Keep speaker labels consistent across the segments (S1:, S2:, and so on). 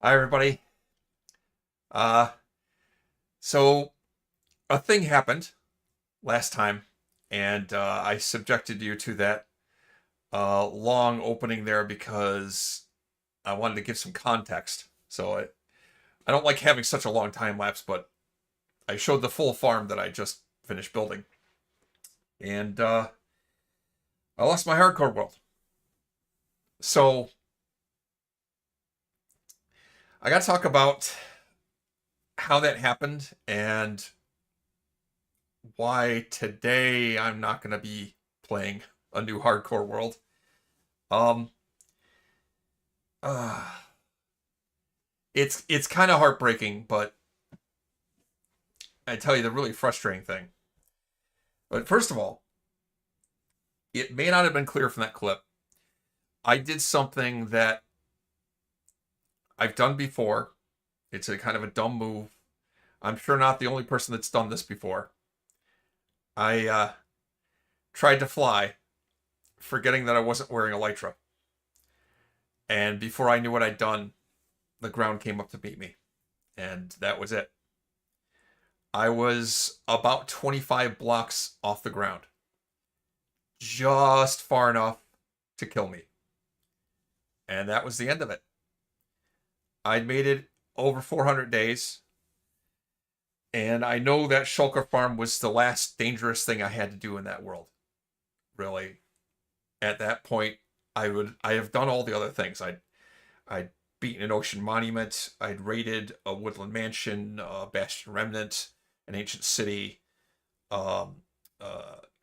S1: Hi, everybody. Uh, so a thing happened last time, and I subjected you to that long opening there because I wanted to give some context. I don't like having such a long time lapse, but I showed the full farm that I just finished building, and I lost my hardcore world. So I got to talk about how that happened and why today I'm not going to be playing a new hardcore world. Um, uh, it's kind of heartbreaking, but I tell you the really frustrating thing. But first of all, it may not have been clear from that clip. I did something that I've done before. It's a kind of a dumb move. I'm sure not the only person that's done this before. I tried to fly, forgetting that I wasn't wearing elytra. And before I knew what I'd done, the ground came up to meet me. And that was it. I was about 25 blocks off the ground, just far enough to kill me. And that was the end of it. I'd made it over 400 days, and I know that shulker farm was the last dangerous thing I had to do in that world. Really, at that point, I have done all the other things. I'd beaten an ocean monument. I'd raided a woodland mansion, a bastion remnant, an ancient city, um,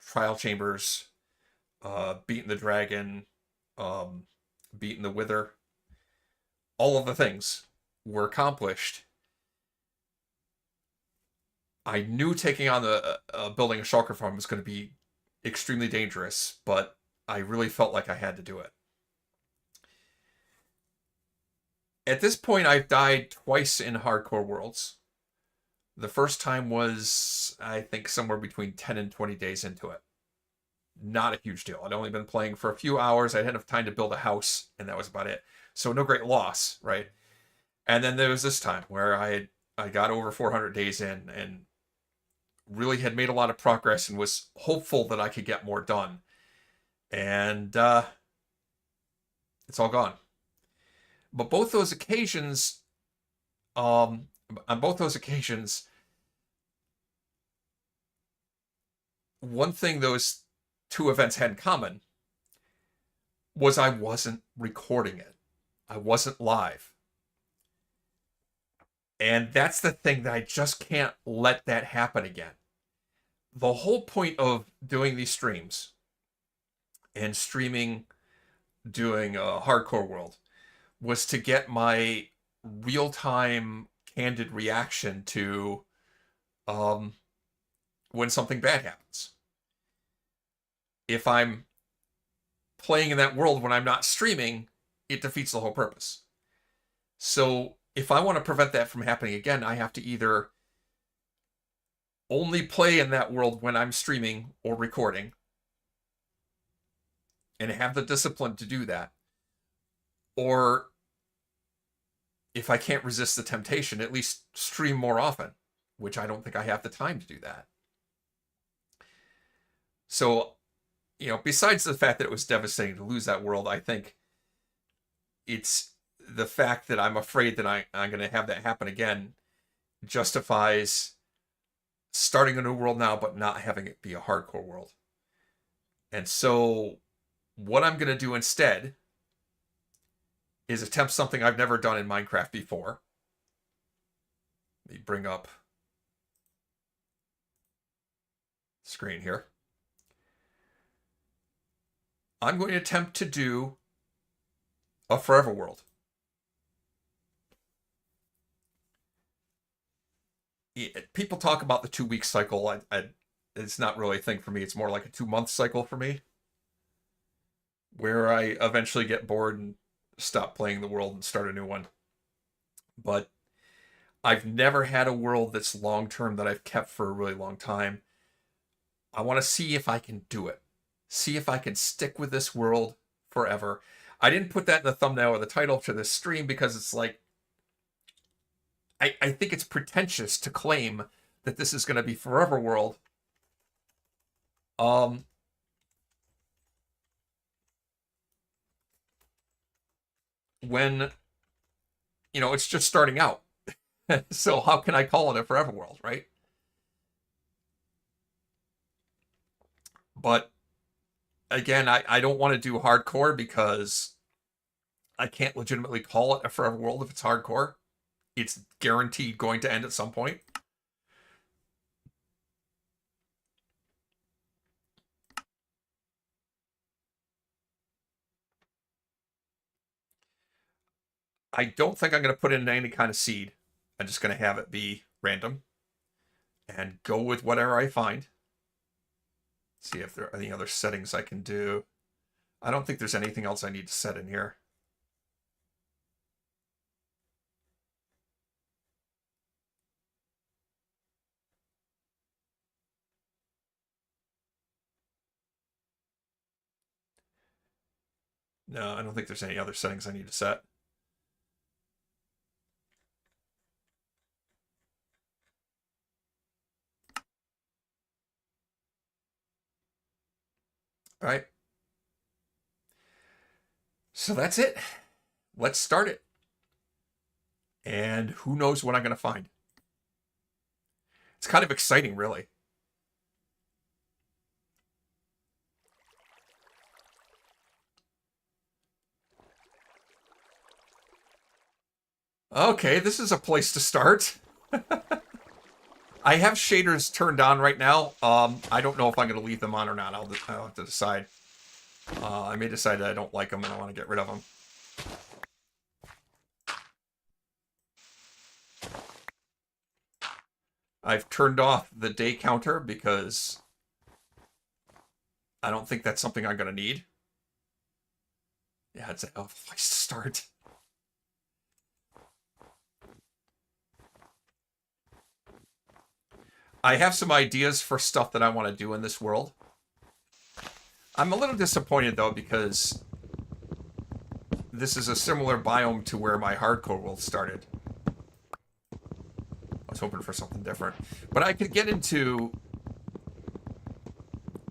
S1: trial chambers, beaten the dragon, um, beaten the wither. All of the things were accomplished. I knew taking on the building a shulker farm was going to be extremely dangerous, but I really felt like I had to do it. At this point, I've died twice in hardcore worlds. The first time was, I think, somewhere between 10 and 20 days into it. Not a huge deal. I'd only been playing for a few hours. I had enough time to build a house, and that was about it. So no great loss, right? And then there was this time where I got over 400 days in and really had made a lot of progress and was hopeful that I could get more done. And it's all gone. But both those occasions, on both those occasions, one thing those two events had in common was I wasn't recording it. I wasn't live. And that's the thing that I just can't let that happen again. The whole point of doing these streams and streaming doing a hardcore world was to get my real-time candid reaction to um, when something bad happens. If I'm playing in that world when I'm not streaming, it defeats the whole purpose. So if I want to prevent that from happening again, I have to either only play in that world when I'm streaming or recording and have the discipline to do that. Or if I can't resist the temptation, at least stream more often, which I don't think I have the time to do that. So, besides the fact that it was devastating to lose that world, I think it's the fact that I'm afraid that I'm going to have that happen again justifies starting a new world now, but not having it be a hardcore world. And so what I'm going to do instead is attempt something I've never done in Minecraft before. Let me bring up the screen here. I'm going to attempt to do a forever world. People talk about the 2 week cycle. It's not really a thing for me. It's more like a 2 month cycle for me, where I eventually get bored and stop playing the world and start a new one. But I've never had a world that's long term that I've kept for a really long time. I want to see if I can do it. See if I can stick with this world forever. I didn't put that in the thumbnail or the title to this stream because it's like, I think it's pretentious to claim that this is going to be forever world. When, it's just starting out. So how can I call it a forever world, right? But again, I don't want to do hardcore because I can't legitimately call it a forever world if it's hardcore. It's guaranteed going to end at some point. I don't think I'm going to put in any kind of seed. I'm just going to have it be random and go with whatever I find. See if there are any other settings I can do. I don't think there's anything else I need to set in here. No, I don't think there's any other settings I need to set. All right. So that's it. Let's start it. And who knows what I'm going to find. It's kind of exciting, really. Okay, this is a place to start. I have shaders turned on right now. I don't know if I'm going to leave them on or not. I'll have to decide. I may decide that I don't like them and I want to get rid of them. I've turned off the day counter because I don't think that's something I'm going to need. Yeah, it's a place to start. I have some ideas for stuff that I want to do in this world. I'm a little disappointed, though, because this is a similar biome to where my hardcore world started. I was hoping for something different. But I could get into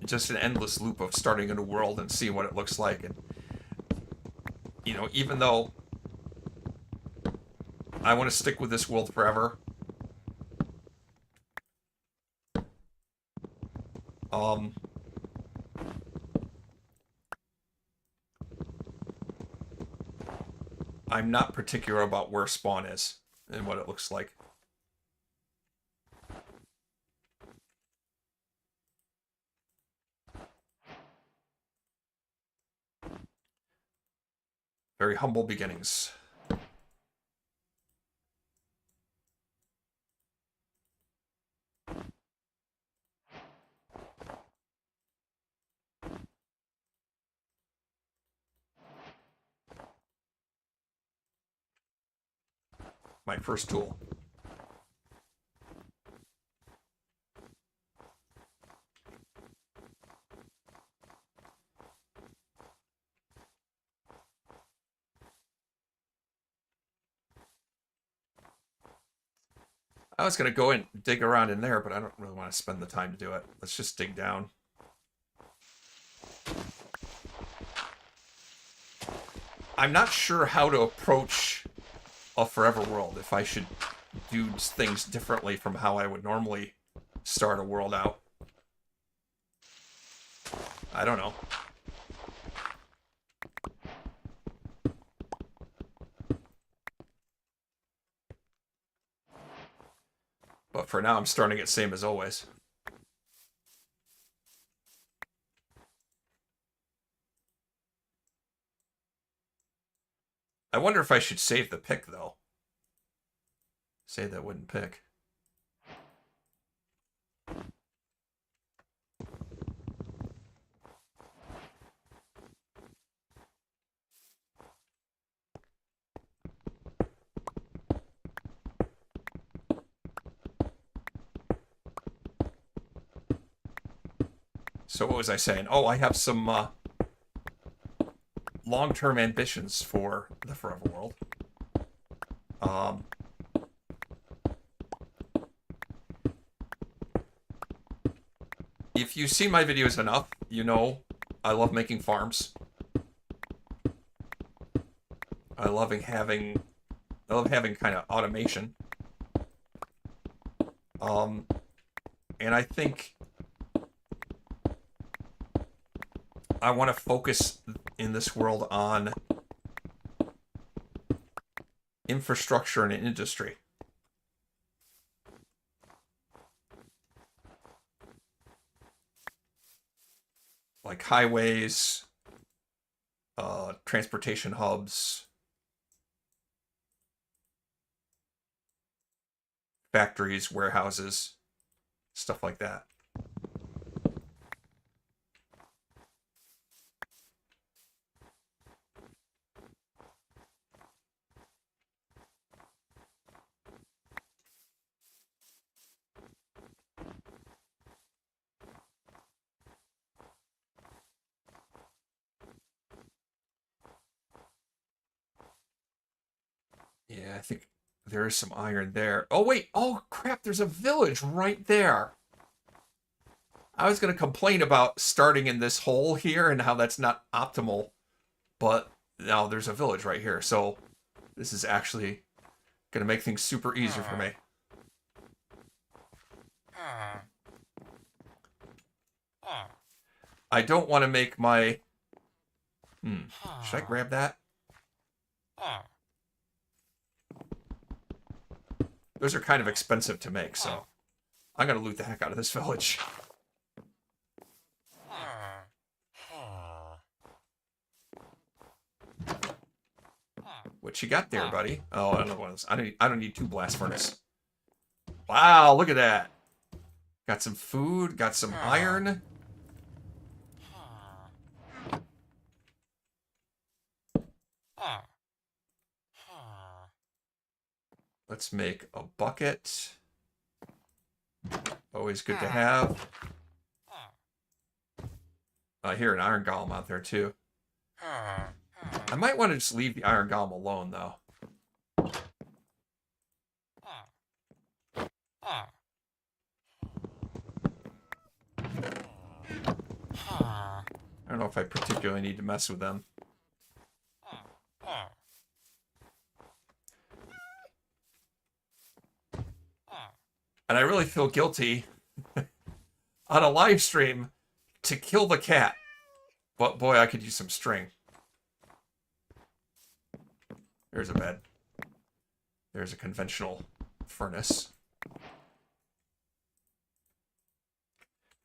S1: just an endless loop of starting a new world and seeing what it looks like. And, even though I want to stick with this world forever, I'm not particular about where spawn is and what it looks like. Very humble beginnings. My first tool. I was going to go and dig around in there, but I don't really want to spend the time to do it. Let's just dig down. I'm not sure how to approach a forever world, if I should do things differently from how I would normally start a world out. I don't know. But for now, I'm starting it same as always. I wonder if I should save the pick, though. Save that wooden pick. So what was I saying? Oh, I have some long-term ambitions for the forever world. if you see my videos enough, you know I love making farms. I love having kind of automation. And I think I want to focus in this world on infrastructure and industry. Like highways, transportation hubs, factories, warehouses, stuff like that. Yeah, I think there is some iron there. Oh, wait. Oh, crap. There's a village right there. I was going to complain about starting in this hole here and how that's not optimal, but now there's a village right here. So this is actually going to make things super easy for me. I don't want to make my... Should I grab that? Those are kind of expensive to make, so I'm going to loot the heck out of this village. What you got there, buddy? Oh, another one. I don't need 2 blast furnace. Wow, look at that. Got some food, got some iron. Let's make a bucket. Always good to have. I hear an iron golem out there, too. I might want to just leave the iron golem alone, though. I don't know if I particularly need to mess with them. And I really feel guilty on a live stream to kill the cat. But boy, I could use some string. There's a bed. There's a conventional furnace.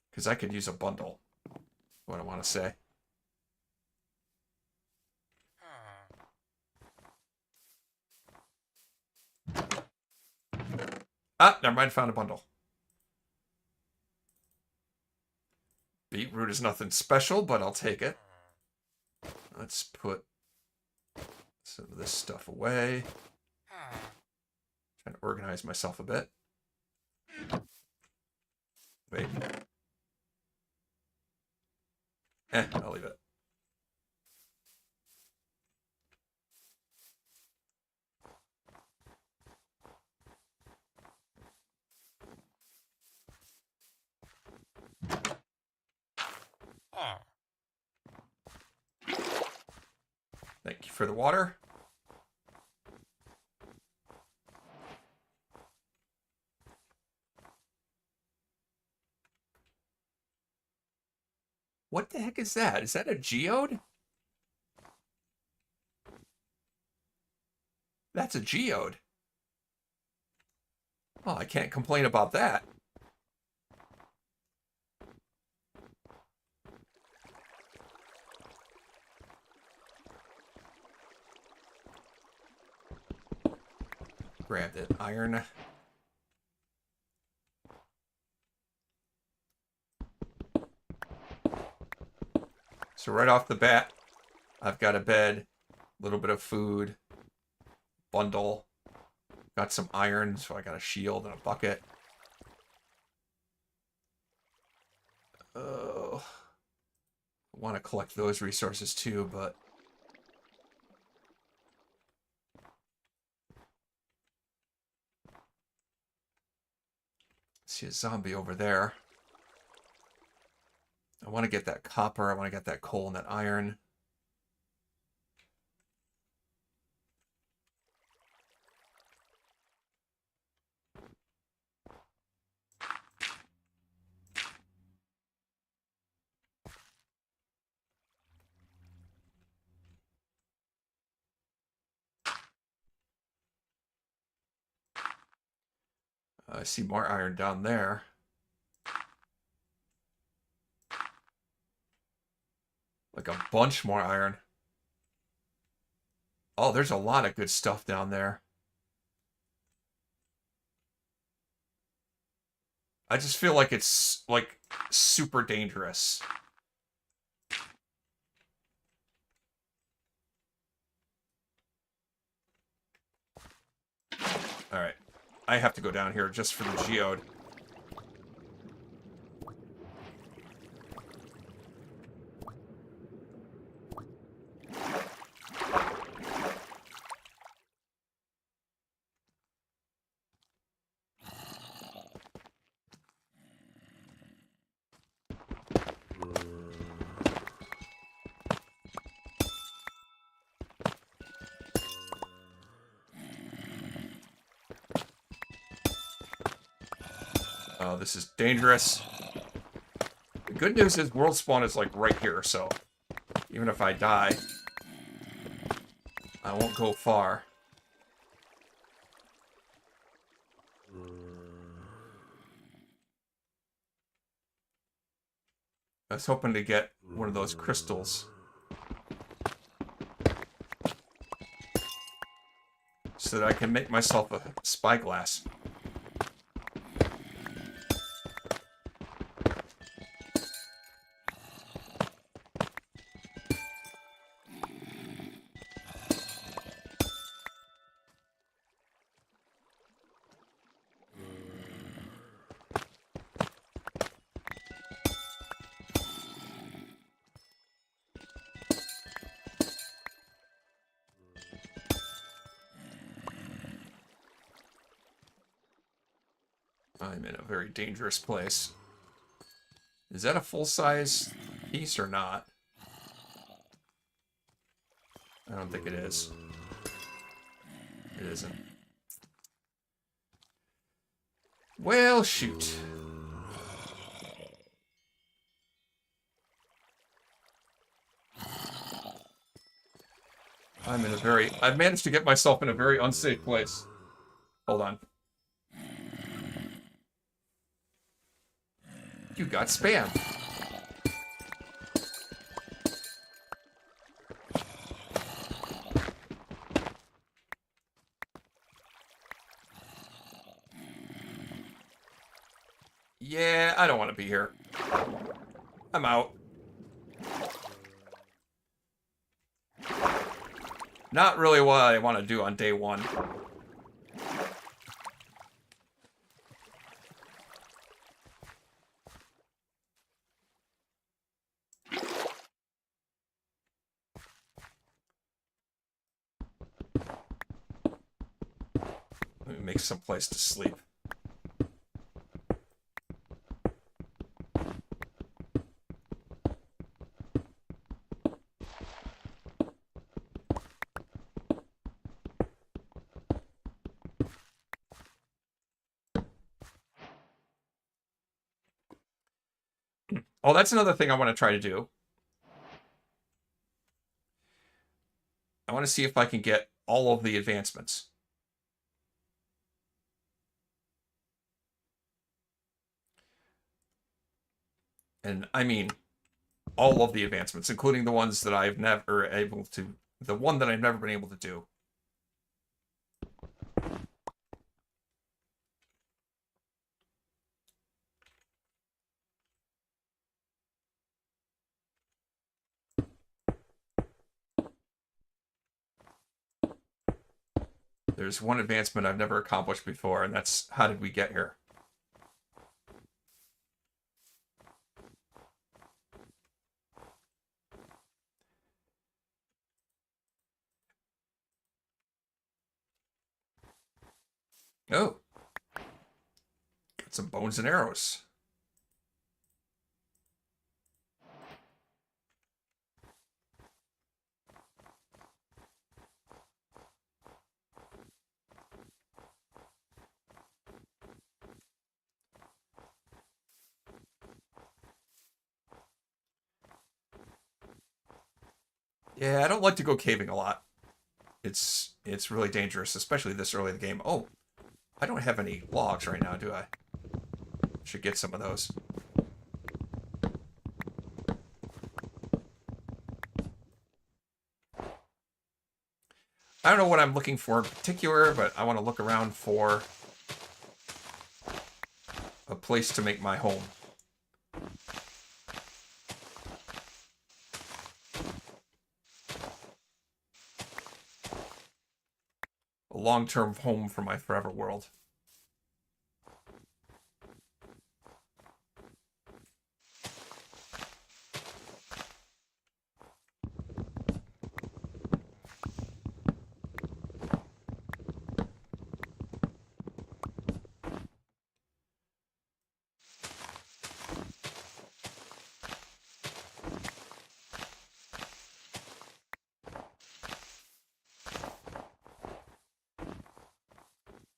S1: Because I could use a bundle. What I want to say. Ah, never mind, found a bundle. Beetroot is nothing special, but I'll take it. Let's put some of this stuff away. Trying to organize myself a bit. Wait. I'll leave it. Thank you for the water. What the heck is that? Is that a geode? That's a geode. Oh, I can't complain about that. Grab that iron. So right off the bat, I've got a bed, a little bit of food, bundle, got some iron, so I got a shield and a bucket. Oh, I want to collect those resources too, but see a zombie over there. I want to get that copper. I want to get that coal and that iron. I see more iron down there. Like a bunch more iron. Oh, there's a lot of good stuff down there. I just feel like it's like super dangerous. All right. I have to go down here just for the geode. Oh, this is dangerous. The good news is world spawn is like right here, so even if I die, I won't go far. I was hoping to get one of those crystals so that I can make myself a spyglass. I'm in a very dangerous place. Is that a full-size piece or not? I don't think it is. It isn't. Well, shoot. I've managed to get myself in a very unsafe place. Hold on. You got spammed. Yeah, I don't want to be here. I'm out. Not really what I want to do on day one. Let me make some place to sleep. Oh, that's another thing I want to try to do. I want to see if I can get all of the advancements. And I mean all of the advancements, including the ones that I've never able to, the one that I've never been able to do. There's one advancement I've never accomplished before, and that's how did we get here? Oh. Got some bones and arrows. Yeah, I don't like to go caving a lot. It's really dangerous, especially this early in the game. Oh, I don't have any logs right now, do I? Should get some of those. I don't know what I'm looking for in particular, but I want to look around for a place to make my home. A long-term home for my forever world.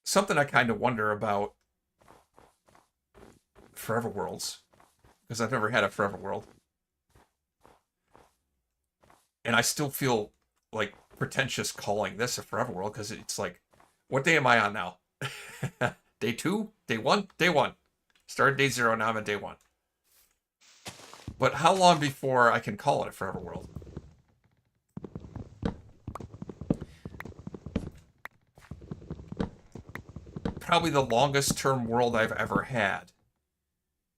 S1: Something I kind of wonder about forever worlds, because I've never had a forever world. And I still feel like pretentious calling this a forever world because it's like, what day am I on now? Day 2? Day 1? Day 1. Started day 0, now I'm at day 1. But how long before I can call it a forever world? Probably the longest term world I've ever had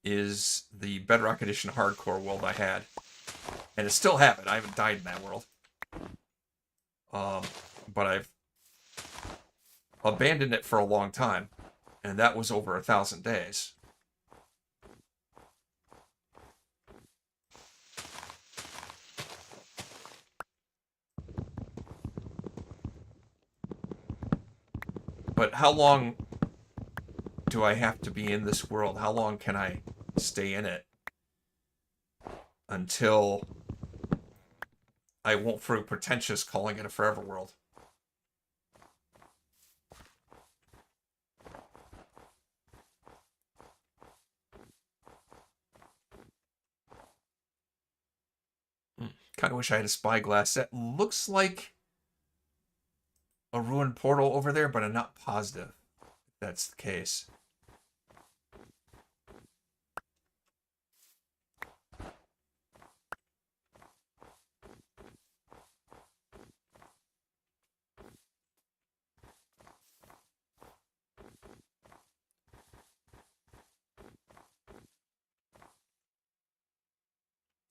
S1: is the Bedrock Edition hardcore world I had. And I still have it. I haven't died in that world. But I've abandoned it for a long time. And that was over 1,000 days. But how long do I have to be in this world? How long can I stay in it until I won't feel pretentious calling it a forever world? Kind of wish I had a spyglass. That looks like a ruined portal over there, but I'm not positive if that's the case.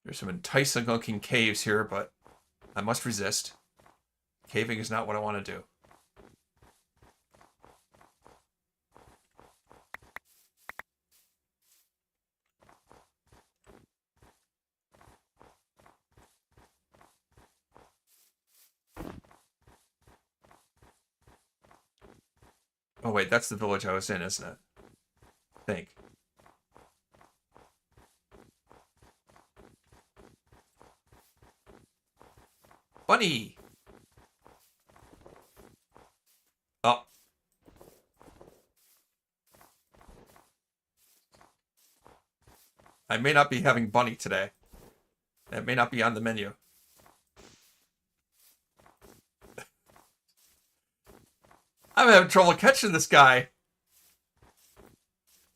S1: There's some enticing looking caves here, but I must resist. Caving is not what I want to do. Oh wait, that's the village I was in, isn't it? I think. Bunny! Oh. I may not be having bunny today. That may not be on the menu. I'm having trouble catching this guy.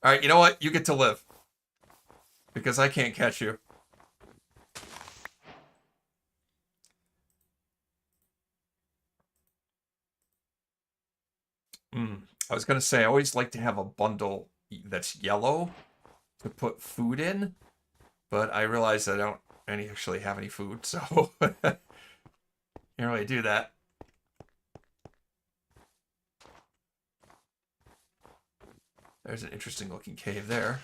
S1: Alright, you know what? You get to live. Because I can't catch you. I was going to say, I always like to have a bundle that's yellow to put food in, but I realize I don't actually have any food, so can't really do that. There's an interesting looking cave there.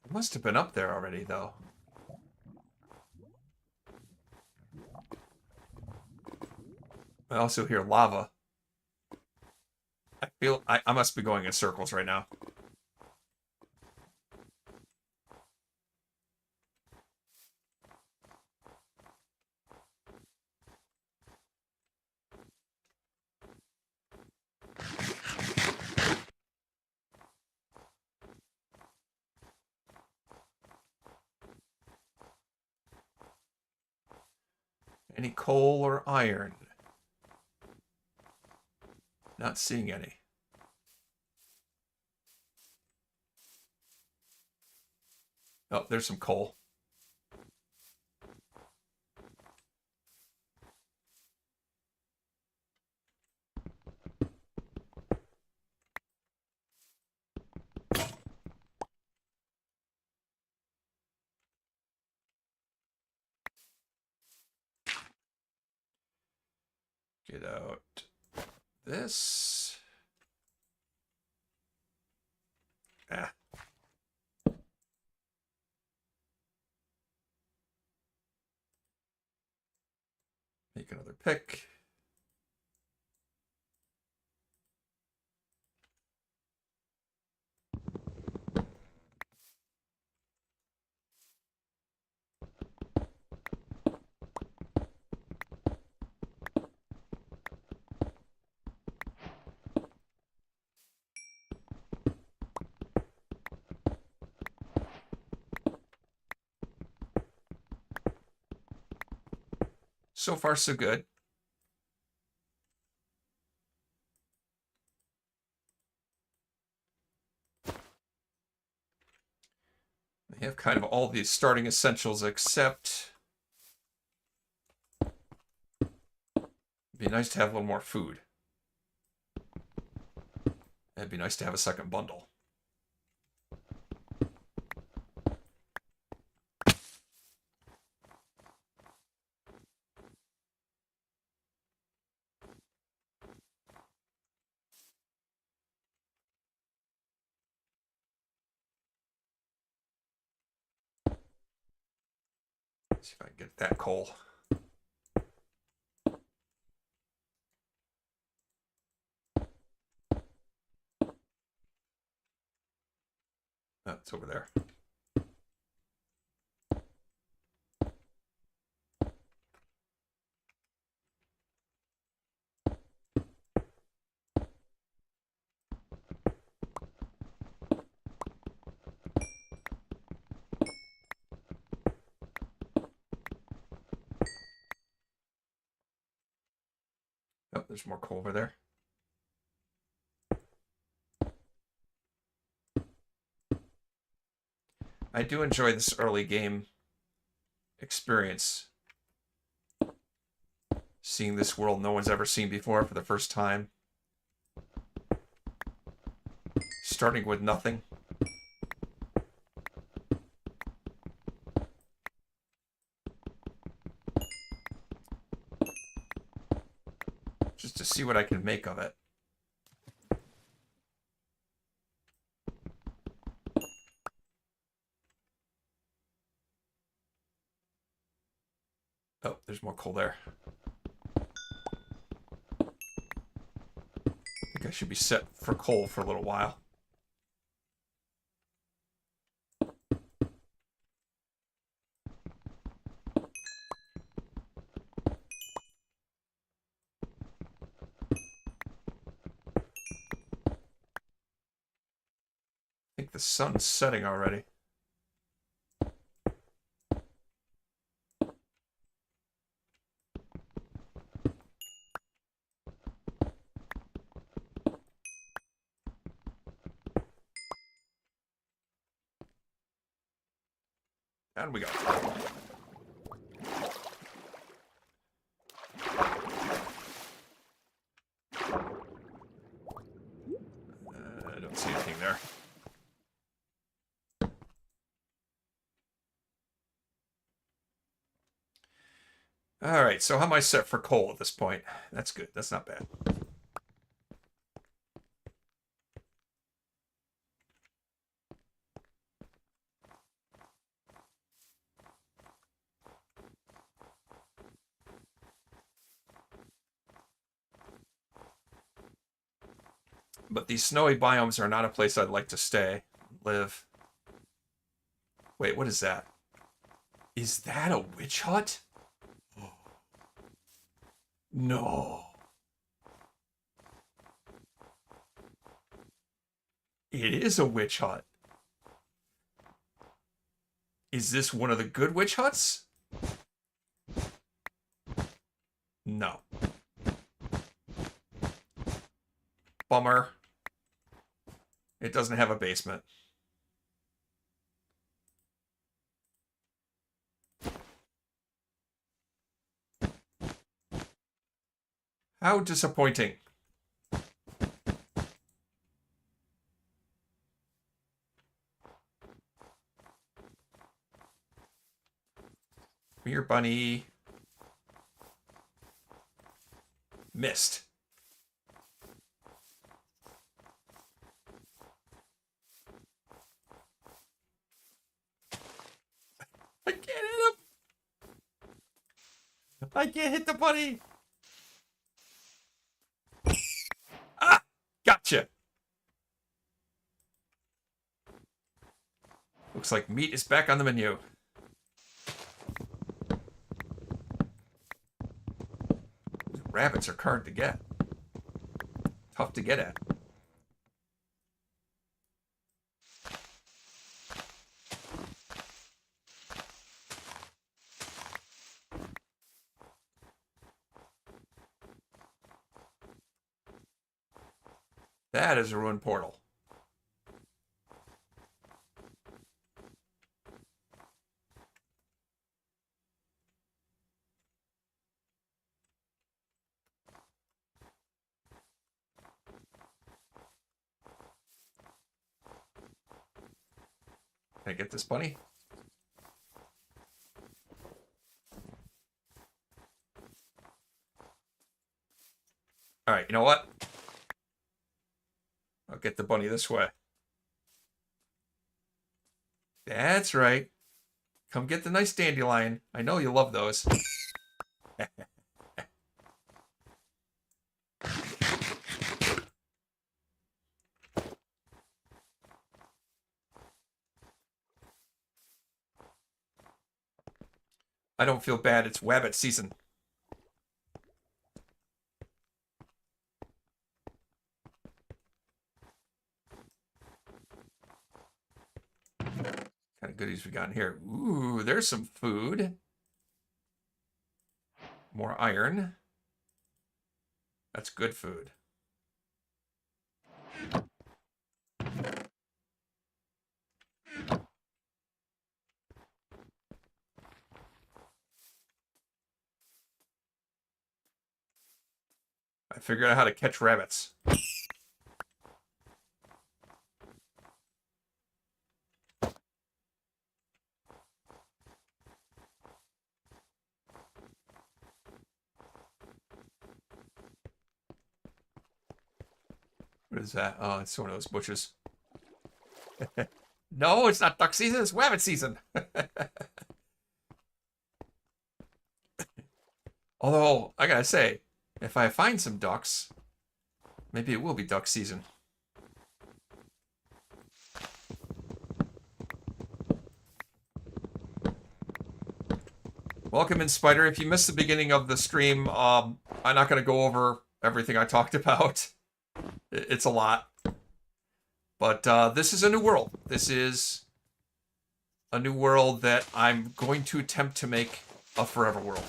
S1: It must have been up there already, though. I also hear lava. I feel I must be going in circles right now. Any coal or iron? Not seeing any. Oh, there's some coal. Get out this. Ah. Make another pick. So far, so good. They have kind of all the starting essentials except it'd be nice to have a little more food. It'd be nice to have a second bundle. Let's see if I can get that coal. Oh, it's over there. Oh, there's more coal over there. I do enjoy this early game experience. Seeing this world no one's ever seen before for the first time. Starting with nothing. Just to see what I can make of it. Oh, there's more coal there. I think I should be set for coal for a little while. I think the sun's setting already. And we go. I don't see anything there. All right, so how am I set for coal at this point? That's good. That's not bad. But these snowy biomes are not a place I'd like to stay, live. Wait, what is that? Is that a witch hut? No. It is a witch hut. Is this one of the good witch huts? No. Bummer. It doesn't have a basement. How disappointing. Come here, bunny. Missed. I can't hit him. I can't hit the bunny. Ah! Gotcha. Looks like meat is back on the menu. Rabbits are hard to get. Tough to get at. That is a ruined portal. Can I get this bunny? Alright, you know what? I'll get the bunny this way. That's right. Come get the nice dandelion. I know you love those. I don't feel bad. It's wabbit season. What kind of goodies we got in here? Ooh, there's some food. More iron. That's good food. I figured out how to catch rabbits. What is that? Oh, it's one of those bushes. No, it's not duck season. It's rabbit season. Although, I gotta say, if I find some ducks, maybe it will be duck season. Welcome in, Spider. If you missed the beginning of the stream, I'm not going to go over everything I talked about. It's a lot. But this is a new world. This is a new world that I'm going to attempt to make a forever world.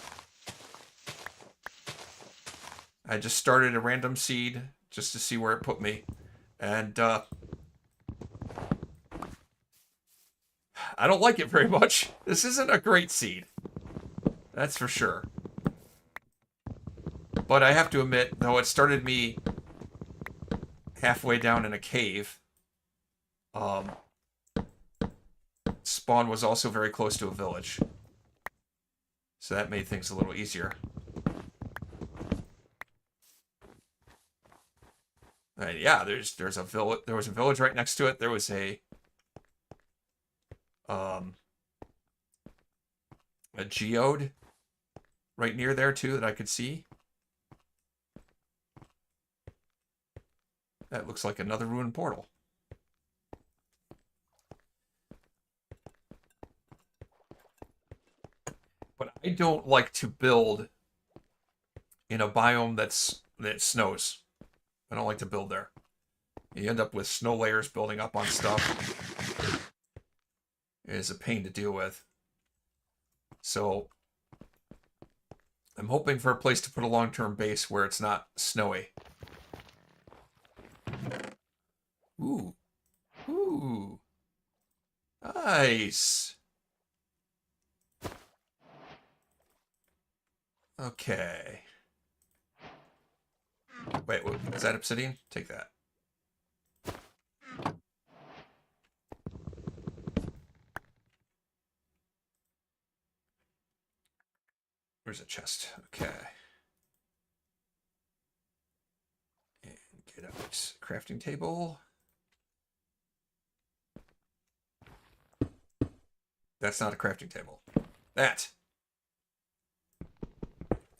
S1: I just started a random seed just to see where it put me. And I don't like it very much. This isn't a great seed. That's for sure. But I have to admit, though it started me halfway down in a cave, spawn was also very close to a village. So that made things a little easier. And yeah, there was a village right next to it. There was a geode right near there too that I could see. That looks like another ruined portal. But I don't like to build in a biome that snows. I don't like to build there. You end up with snow layers building up on stuff. It is a pain to deal with. So I'm hoping for a place to put a long-term base where it's not snowy. Ooh. Ooh. Nice. Okay. Wait, what, is that obsidian? Take that. Where's the chest? Okay. And get out. Crafting table. That's not a crafting table. That.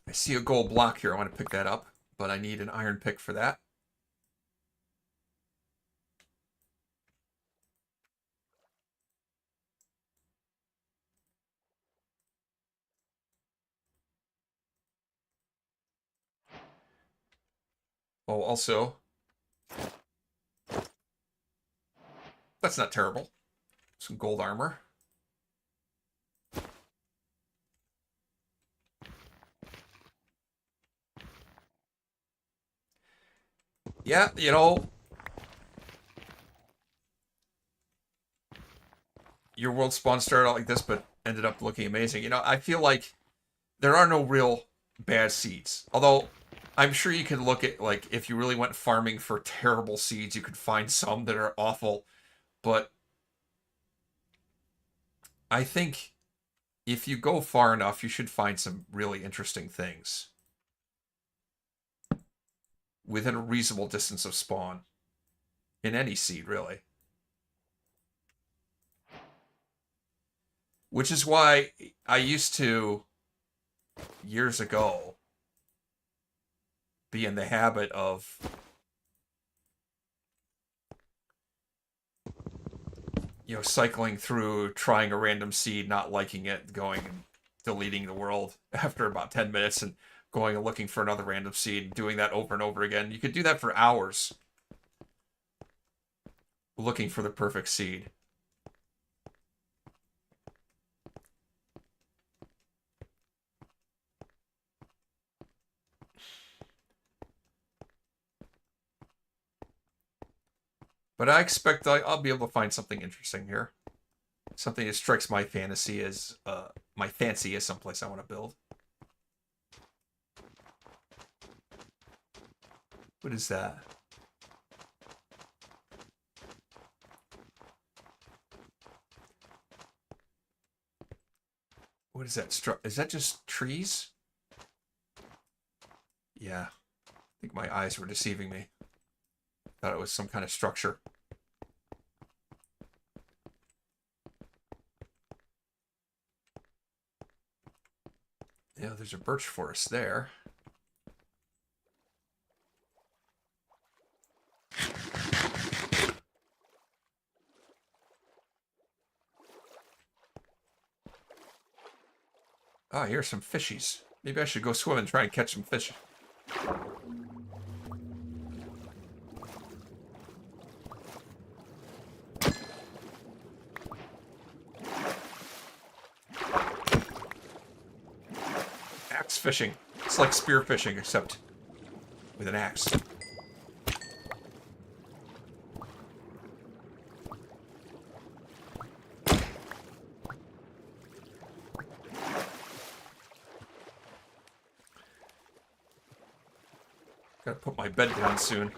S1: I see a gold block here. I want to pick that up, but I need an iron pick for that. Oh, also, that's not terrible. Some gold armor. Yeah, you know, your world spawn started out like this, but ended up looking amazing. You know, I feel like there are no real bad seeds. Although, I'm sure you could look at, like, if you really went farming for terrible seeds, you could find some that are awful. But I think if you go far enough, you should find some really interesting things within a reasonable distance of spawn. In any seed, really. Which is why I used to, years ago, be in the habit of cycling through, trying a random seed, not liking it, going and deleting the world after about 10 minutes and going and looking for another random seed, doing that over and over again. You could do that for hours, looking for the perfect seed. But I expect I'll be able to find something interesting here. Something that strikes my fancy as someplace I want to build. What is that? What is that? Is that just trees? Yeah. I think my eyes were deceiving me. Thought it was some kind of structure. Yeah, there's a birch forest there. Ah, here's some fishies. Maybe I should go swim and try and catch some fish. Axe fishing. It's like spear fishing, except with an axe. Gotta put my bed down soon.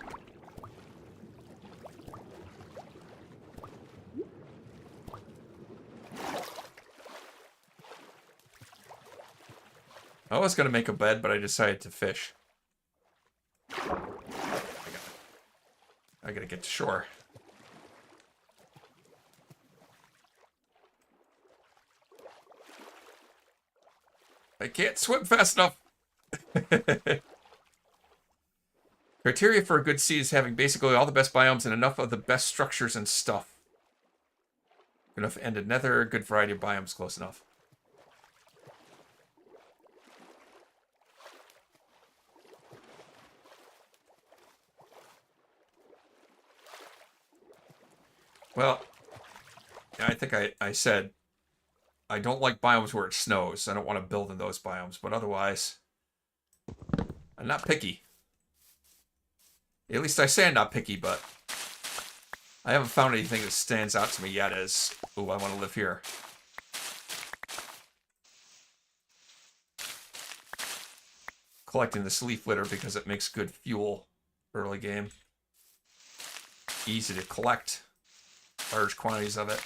S1: I was gonna make a bed, but I decided to fish. I gotta get to shore. I can't swim fast enough. Criteria for a good seed is having basically all the best biomes and enough of the best structures and stuff. Good enough to end another good variety of biomes, close enough. Well, I think I said I don't like biomes where it snows. I don't want to build in those biomes, but otherwise, I'm not picky. At least I say I'm not picky, but I haven't found anything that stands out to me yet as, ooh, I want to live here. Collecting this leaf litter because it makes good fuel early game. Easy to collect large quantities of it.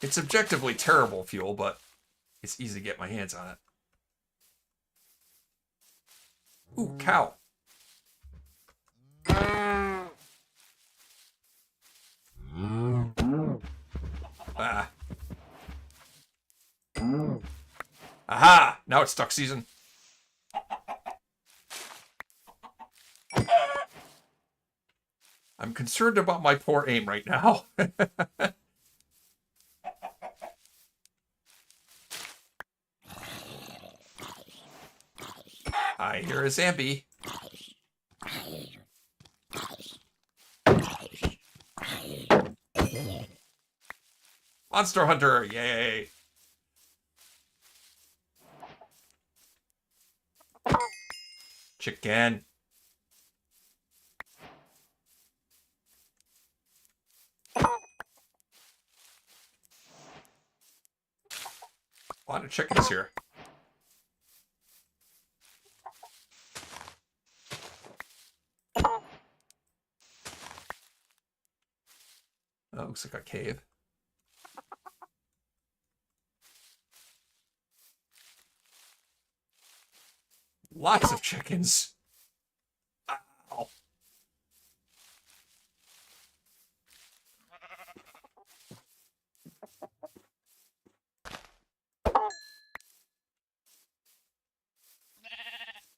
S1: It's objectively terrible fuel, but it's easy to get my hands on it. Ooh, cow. Ah. Aha! Now it's duck season. I'm concerned about my poor aim right now. I hear a Zambi. Monster Hunter! Yay! Chicken. A lot of chickens here. Oh, looks like a cave. Lots of chickens. Ow.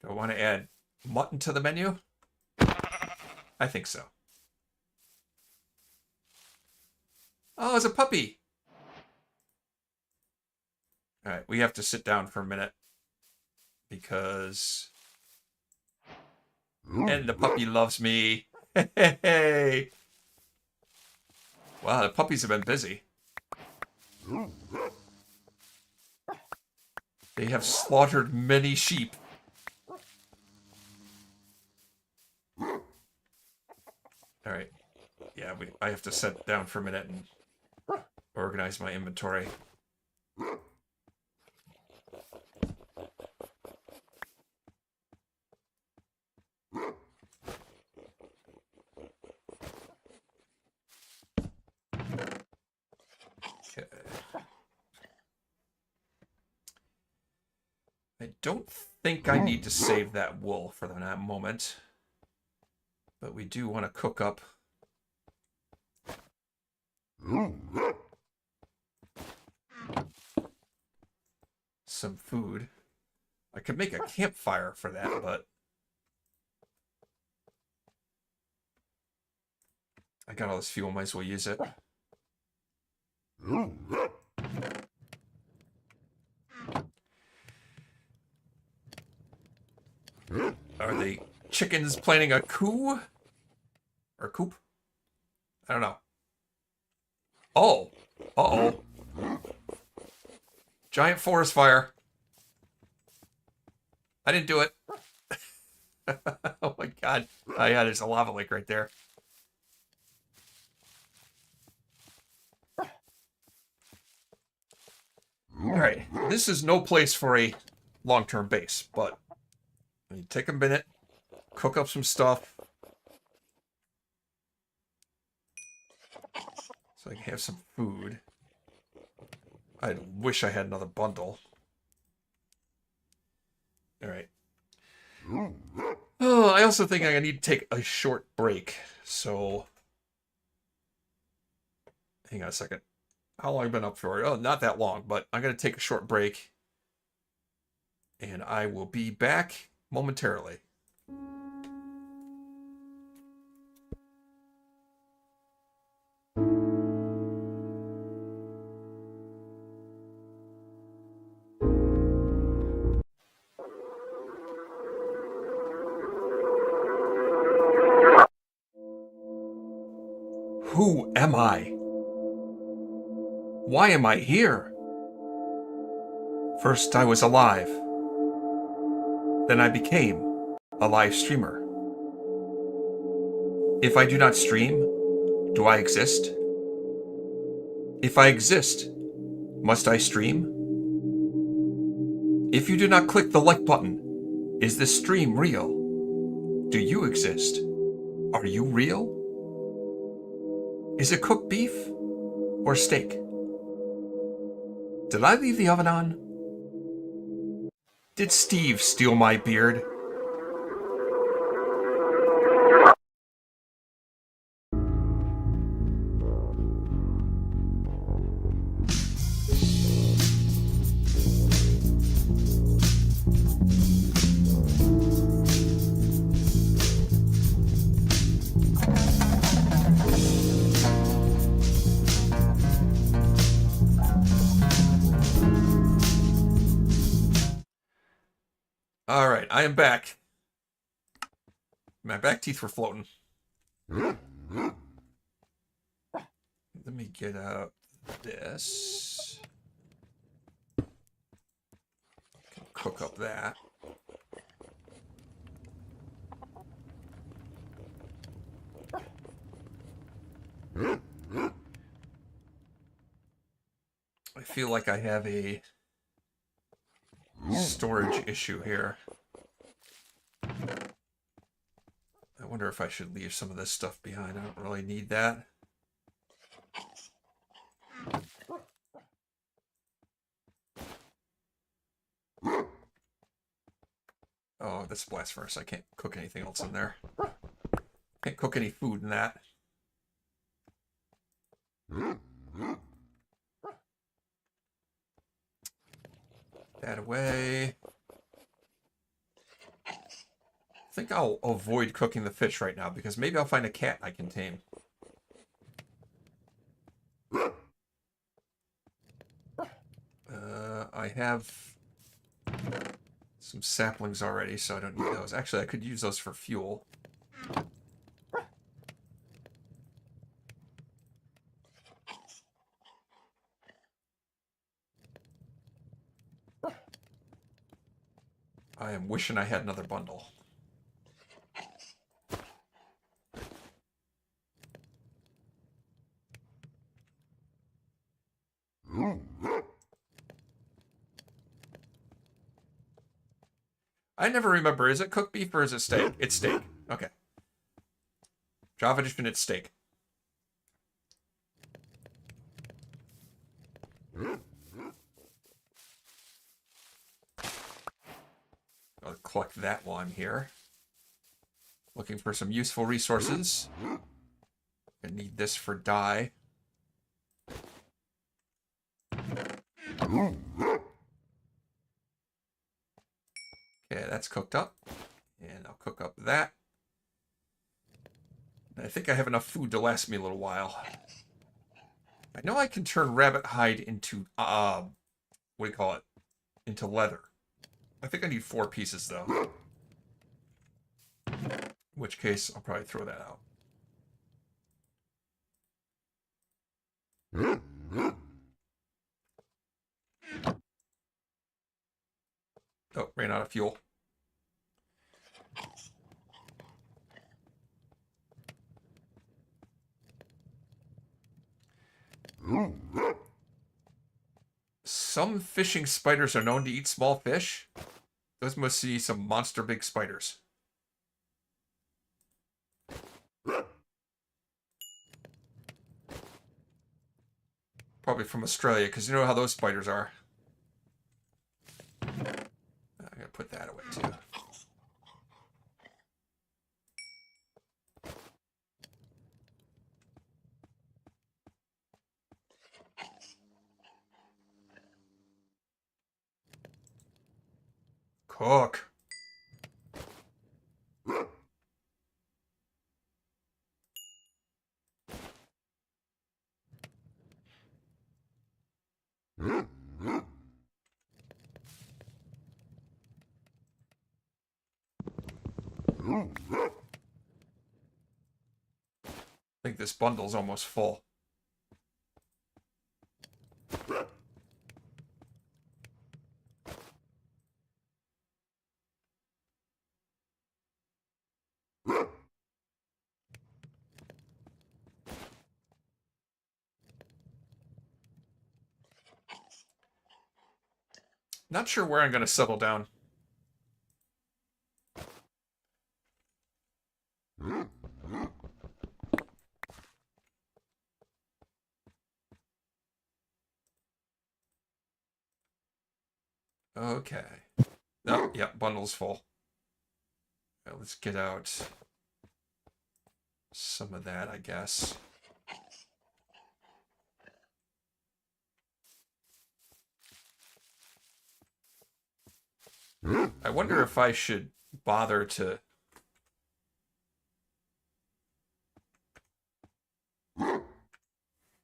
S1: Do I want to add mutton to the menu? I think so. Oh, it's a puppy. All right, we have to sit down for a minute because... And the puppy loves me. Hey! Wow, the puppies have been busy. They have slaughtered many sheep. All right. Yeah, I have to sit down for a minute and organize my inventory. Okay. I don't think I need to save that wool for that moment. But we do want to cook up some food. I could make a campfire for that, but I got all this fuel, might as well use it. Are the chickens planning a coup? Or coop? I don't know. Oh. Uh-oh. Giant forest fire. I didn't do it. Oh my god. Oh yeah, there's a lava lake right there. Alright, this is no place for a long-term base, but you take a minute, cook up some stuff, so I can have some food. I wish I had another bundle. Alright. Oh, I also think I need to take a short break, so... Hang on a second. How long have I been up for? Oh, not that long, but I'm going to take a short break. And I will be back momentarily. Who am I? Why am I here? First I was alive. Then I became a live streamer. If I do not stream, do I exist? If I exist, must I stream? If you do not click the like button, is this stream real? Do you exist? Are you real? Is it cooked beef or steak? Did I leave the oven on? Did Steve steal my beard? All right, I am back. My back teeth were floating. Let me get out this. Cook up that. I feel like I have a storage issue here. I wonder if I should leave some of this stuff behind. I don't really need that. Oh, that's a blast furnace. I can't cook anything else in there. Can't cook any food in that. That away. I think I'll avoid cooking the fish right now because maybe I'll find a cat I can tame. I have some saplings already, so I don't need those. Actually, I could use those for fuel. I am wishing I had another bundle. I never remember, is it cooked beef or is it steak? It's steak. Okay. Java Edition, it's steak. I'll collect that while I'm here. Looking for some useful resources. I need this for dye. Okay, that's cooked up. And I'll cook up that. I think I have enough food to last me a little while. I know I can turn rabbit hide into, what do you call it? Into leather. I think I need 4 pieces, though. In which case, I'll probably throw that out. Oh, ran out of fuel. Some fishing spiders are known to eat small fish. Those must be some monster big spiders. Probably from Australia, because you know how those spiders are. I'm going to put that away, too. Cook. I think this bundle's almost full. Not sure where I'm going to settle down. Okay. Oh, yeah, bundle's full. Right, let's get out some of that, I guess. I wonder if I should bother to...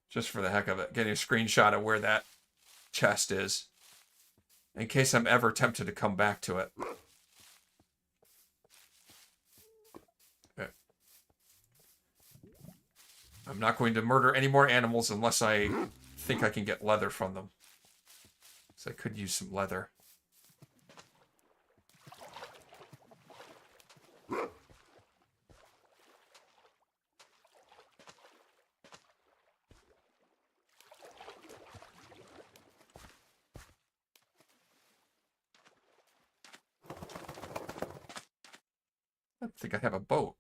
S1: just for the heck of it, getting a screenshot of where that chest is. In case I'm ever tempted to come back to it. Okay. I'm not going to murder any more animals unless I think I can get leather from them. So I could use some leather. I think I have a boat.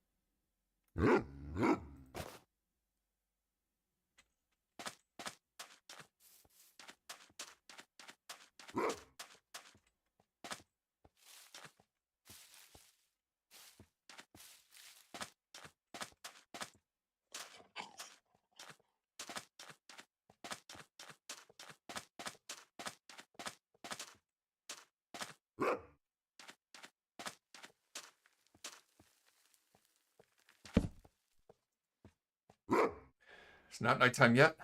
S1: It's not nighttime yet.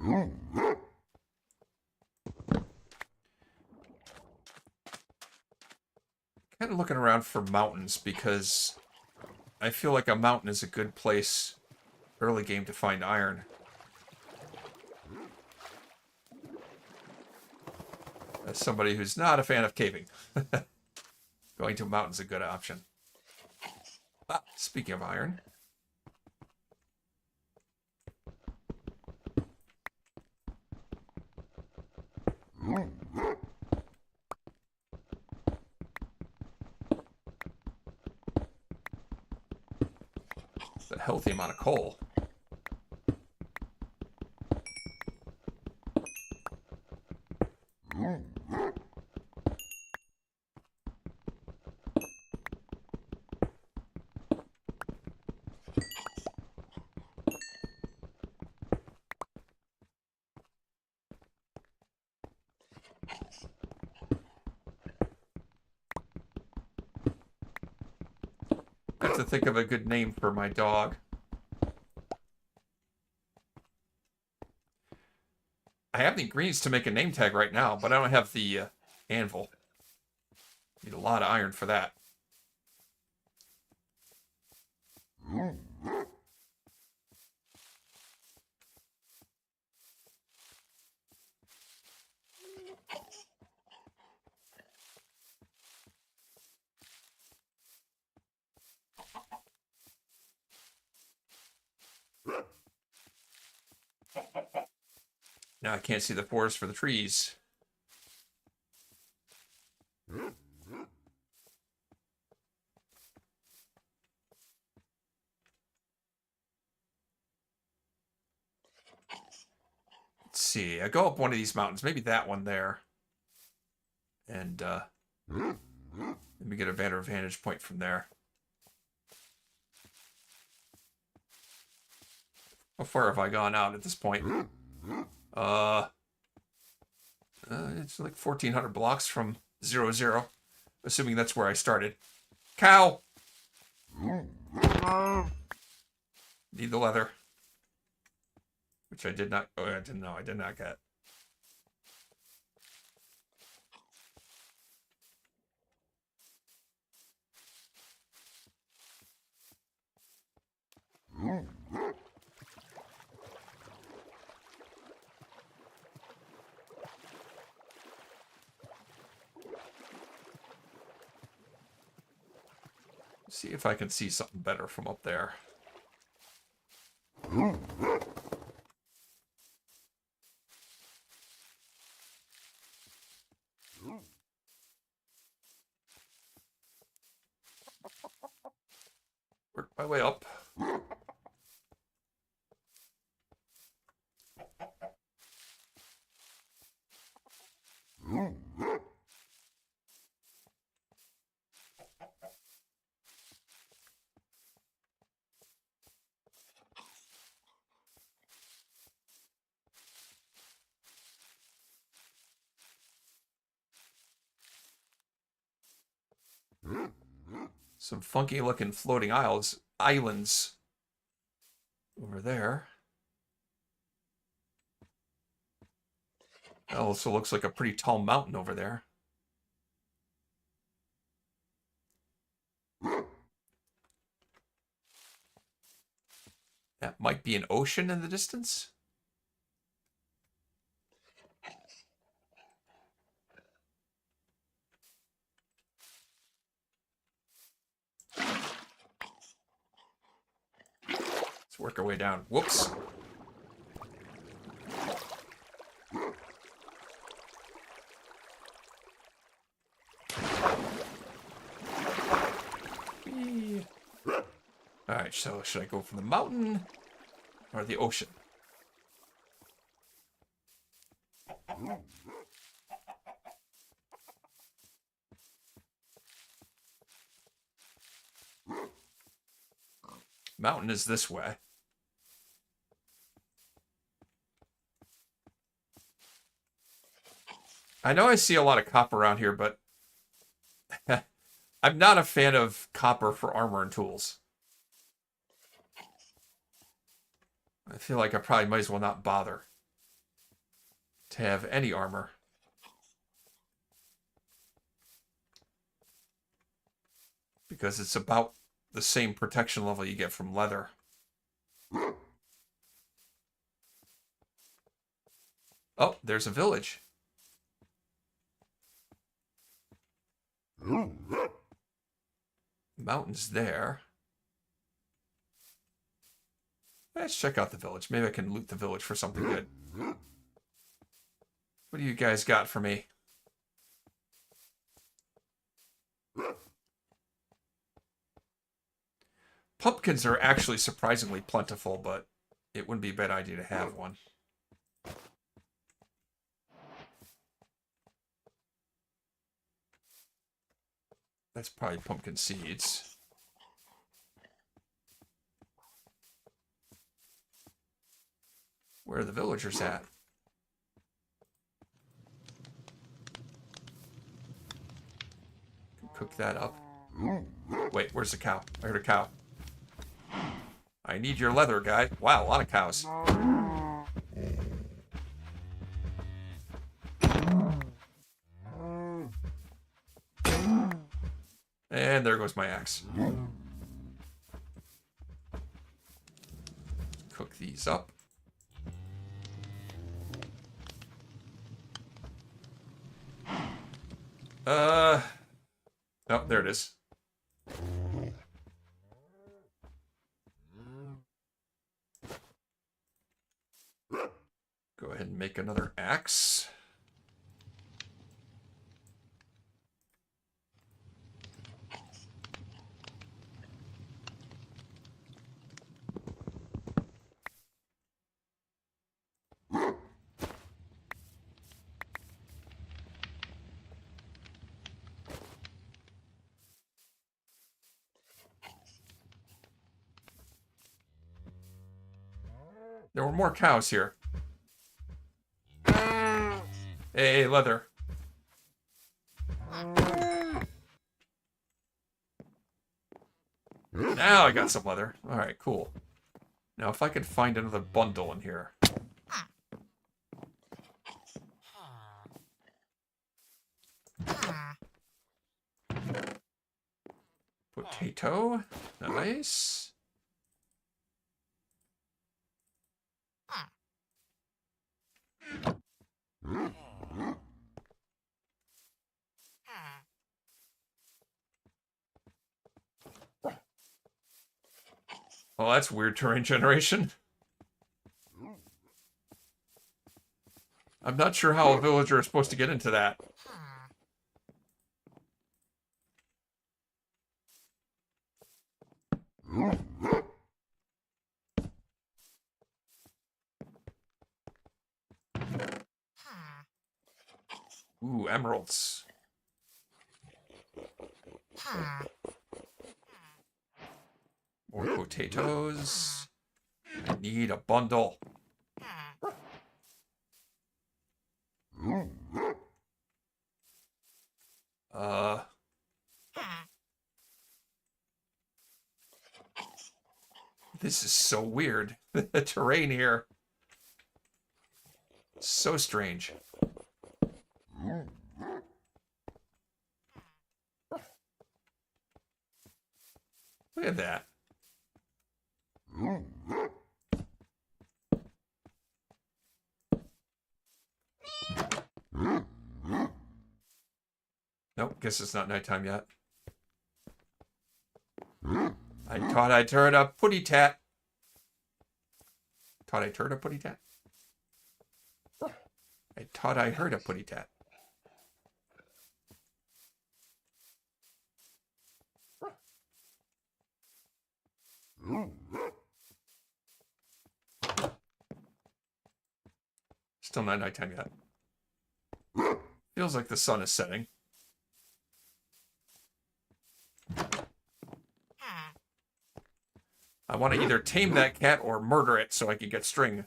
S1: Kind of looking around for mountains because I feel like a mountain is a good place early game to find iron. As somebody who's not a fan of caving, going to a mountain's a good option. Ah, speaking of iron. It's a healthy amount of coal. I have to think of a good name for my dog. I have the ingredients to make a name tag right now, but I don't have the anvil. Need a lot of iron for that. Now I can't see the forest for the trees. Let's see. I go up one of these mountains, maybe that one there. And let me get a better vantage point from there. How far have I gone out at this point? It's like 1,400 blocks from 0, assuming that's where I started. Cow! Need the leather. Which I did not... Oh, I didn't know. I did not get. See if I can see something better from up there. Work my way up. Some funky looking floating islands over there. That also looks like a pretty tall mountain over there. That might be an ocean in the distance. Let's work our way down. Whoops. Alright, so should I go for the mountain or the ocean? Mountain is this way. I know I see a lot of copper around here, but I'm not a fan of copper for armor and tools. I feel like I probably might as well not bother to have any armor. Because it's about the same protection level you get from leather. Oh, there's a village. Mountains there. Let's check out the village. Maybe I can loot the village for something good. What do you guys got for me? Pumpkins are actually surprisingly plentiful, but it wouldn't be a bad idea to have one. That's probably pumpkin seeds. Where are the villagers at? Cook that up. Wait, where's the cow? I heard a cow. I need your leather, guy. Wow, a lot of cows. And there goes my axe. Cook these up. Oh, there it is. Go ahead and make another axe. There were more cows here. Hey, leather. Now I got some leather. Alright, cool. Now if I could find another bundle in here. Potato. Nice. Well, that's weird terrain generation. I'm not sure how a villager is supposed to get into that. Ooh, emeralds. More potatoes. I need a bundle. This is so weird. The terrain here. So strange. Look at that. Nope, guess it's not nighttime yet. I thought I'd heard a putty tat. Thought I heard a putty tat? I thought I heard a putty tat. Still not nighttime yet. Feels like the sun is setting. I want to either tame that cat or murder it so I can get string.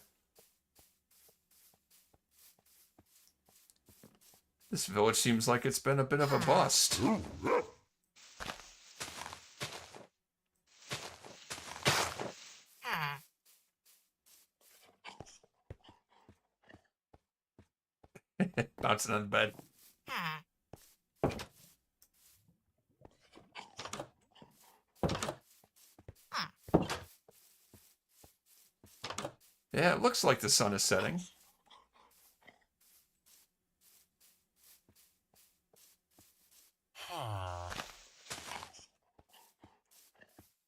S1: This village seems like it's been a bit of a bust. Bouncing on the bed. Yeah, it looks like the sun is setting.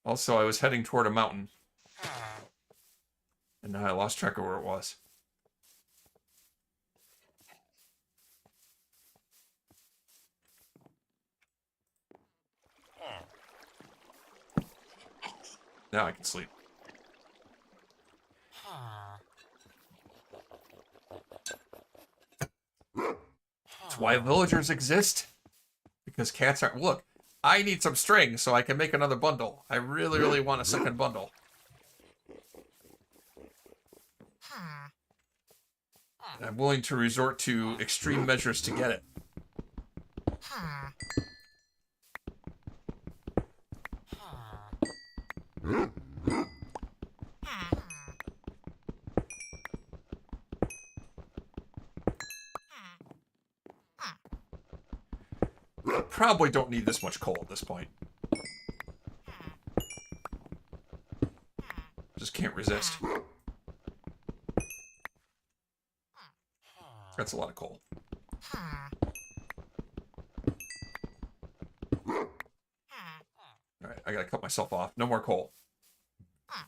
S1: Also, I was heading toward a mountain. And now I lost track of where it was. Now I can sleep. That's why villagers exist. Because cats aren't... Look, I need some string so I can make another bundle. I really, really want a second bundle. And I'm willing to resort to extreme measures to get it. I probably don't need this much coal at this point. Just can't resist. That's a lot of coal. Alright, I gotta cut myself off. No more coal.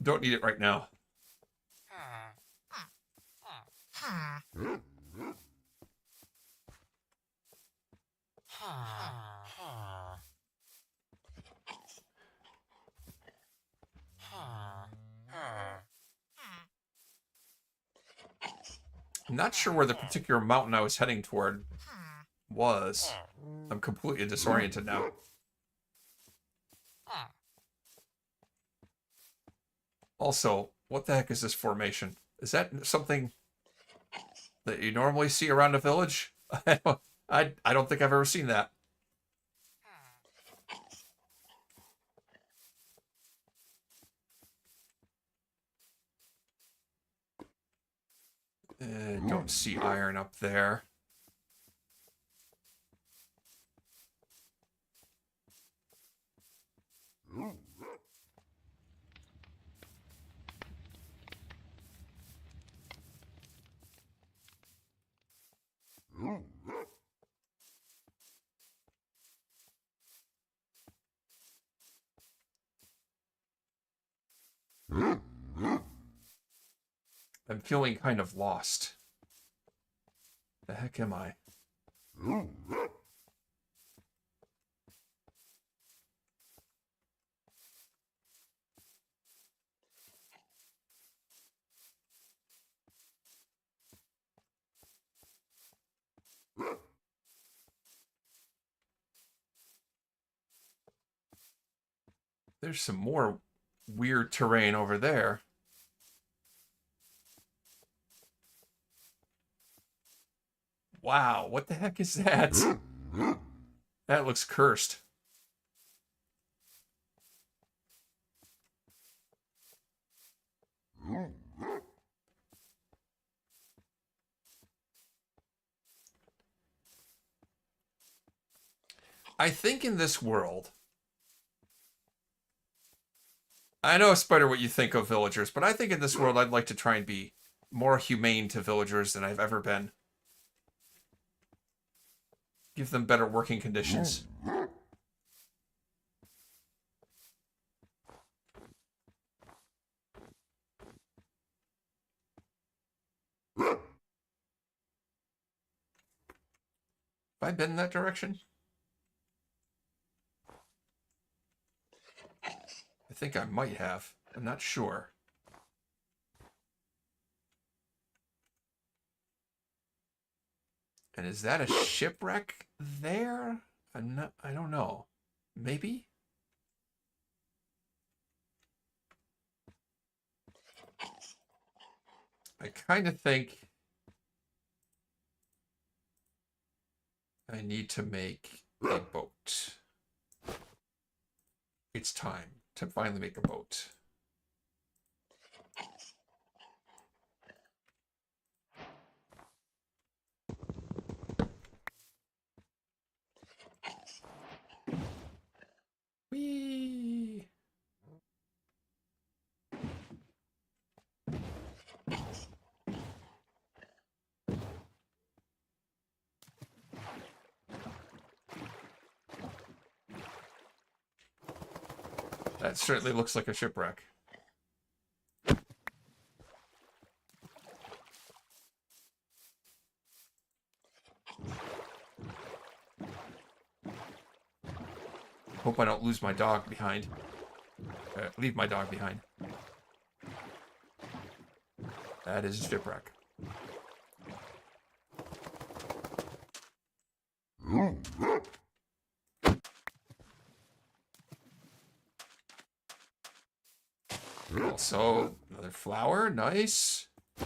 S1: Don't need it right now. I'm not sure where the particular mountain I was heading toward was. I'm completely disoriented now. Also, what the heck is this formation? Is that something that you normally see around a village? I don't think I've ever seen that. Don't see iron up there. I'm feeling kind of lost. The heck am I? There's some more weird terrain over there. Wow, what the heck is that? That looks cursed. I think in this world, I know, Spider, what you think of villagers, but I think in this world I'd like to try and be more humane to villagers than I've ever been. Give them better working conditions. Have I been in that direction? I think I might have. I'm not sure. And is that a shipwreck there? I don't know. Maybe? I kind of think I need to make a boat. It's time to finally make a boat. Whee! That certainly looks like a shipwreck. Hope I don't lose my dog behind. Leave my dog behind. That is a shipwreck. Also, another flower. Nice. I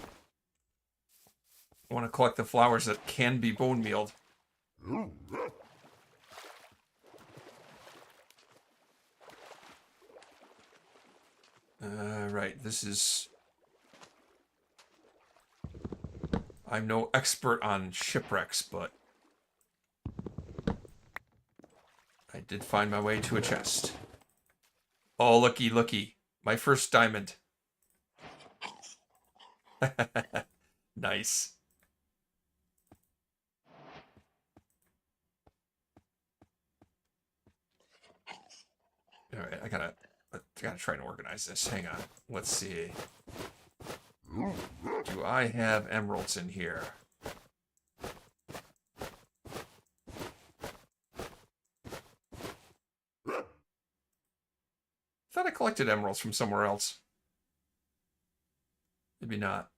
S1: want to collect the flowers that can be bone mealed. Right, this is... I'm no expert on shipwrecks, but I did find my way to a chest. Oh, looky, looky. My first diamond. Nice. All right, I gotta try and organize this. Hang on. Let's see. Do I have emeralds in here? I thought I collected emeralds from somewhere else. Maybe not.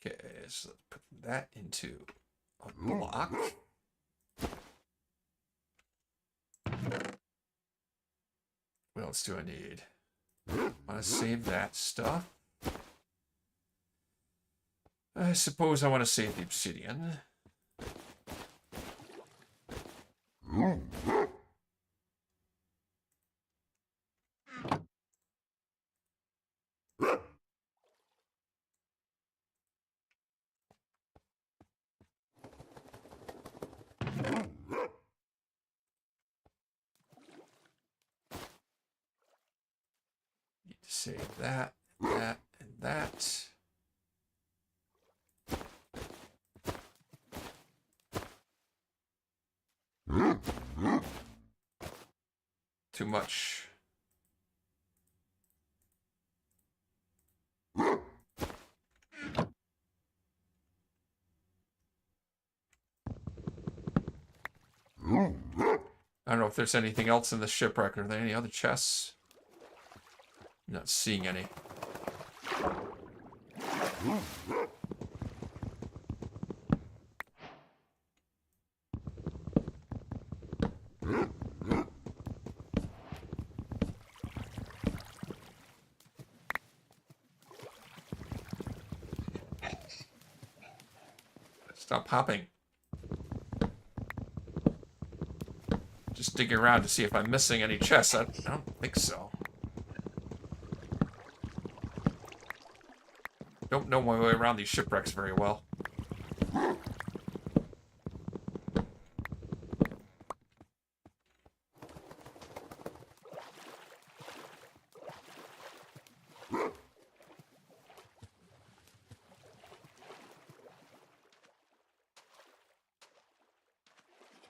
S1: Okay, so let's put that into a block. What else do I need? Want to save that stuff. I suppose I want to save the obsidian. Need to save that, that, and that. Too much. I don't know if there's anything else in the shipwreck. Are there any other chests? I'm not seeing any. Stop hopping. Just digging around to see if I'm missing any chests. I don't think so. Don't know my way around these shipwrecks very well.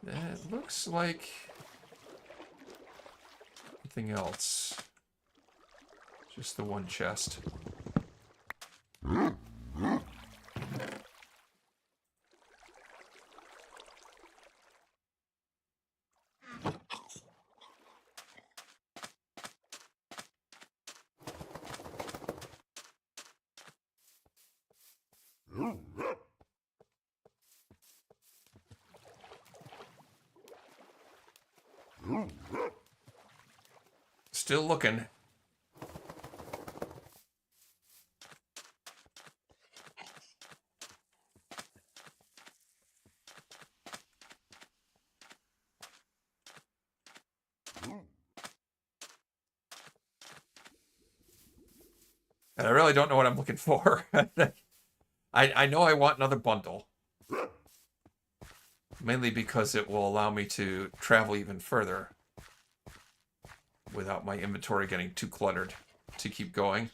S1: It looks like nothing else. Just the one chest. Still looking. And I really don't know what I'm looking for. I know I want another bundle. Mainly because it will allow me to travel even further without my inventory getting too cluttered to keep going.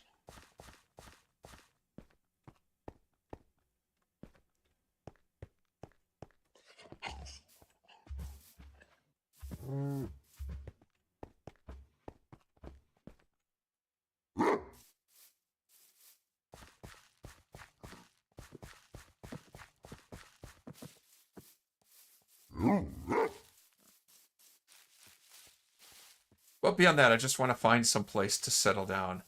S1: But beyond that, I just want to find some place to settle down.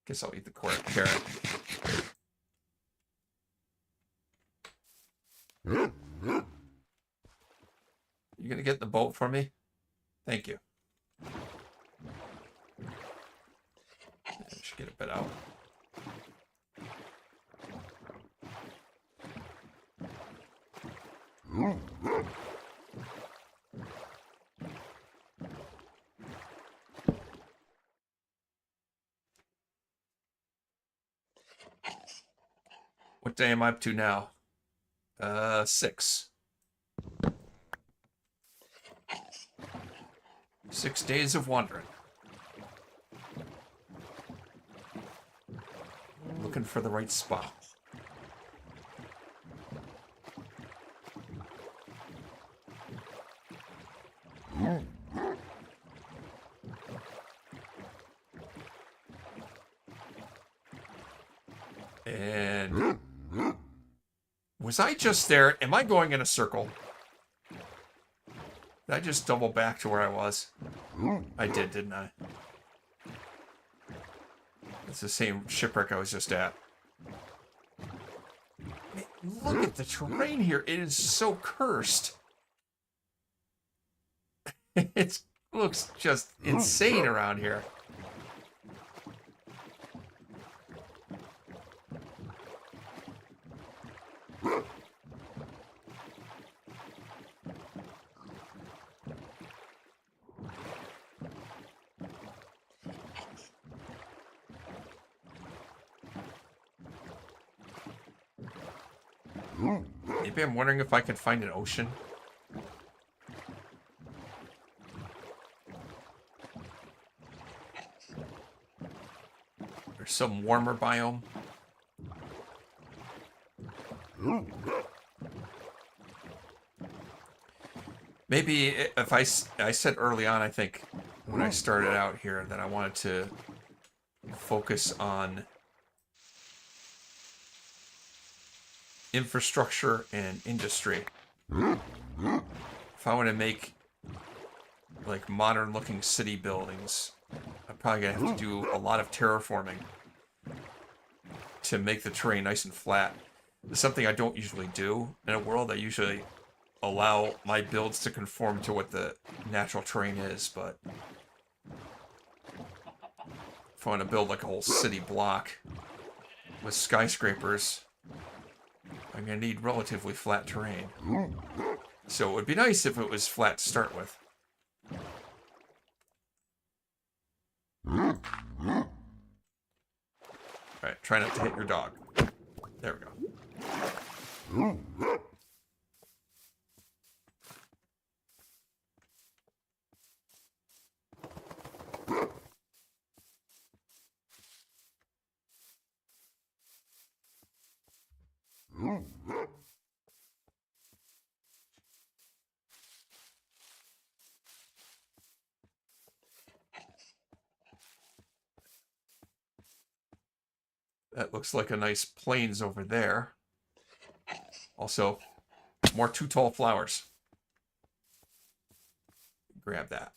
S1: Guess I'll eat the carrot. You gonna get the boat for me? Thank you. I should get a bit out. What day am I up to now? 6. 6 days of wandering. Looking for the right spot. And was I just there? Am I going in a circle? Did I just double back to where I was? I did, didn't I? It's the same shipwreck I was just at. Man, look at the terrain here. It is so cursed. It looks just insane around here. Maybe I'm wondering if I can find an ocean. Or some warmer biome. Maybe if I said early on, I think, when I started out here, that I wanted to focus on infrastructure and industry. If I want to make like modern looking city buildings, I'm probably gonna have to do a lot of terraforming to make the terrain nice and flat. It's something I don't usually do in a world. I usually allow my builds to conform to what the natural terrain is, but if I want to build like a whole city block with skyscrapers, I'm going to need relatively flat terrain. So it would be nice if it was flat to start with. Alright, try not to hit your dog. There we go. That looks like a nice plains over there. Also, more too tall flowers. Grab that.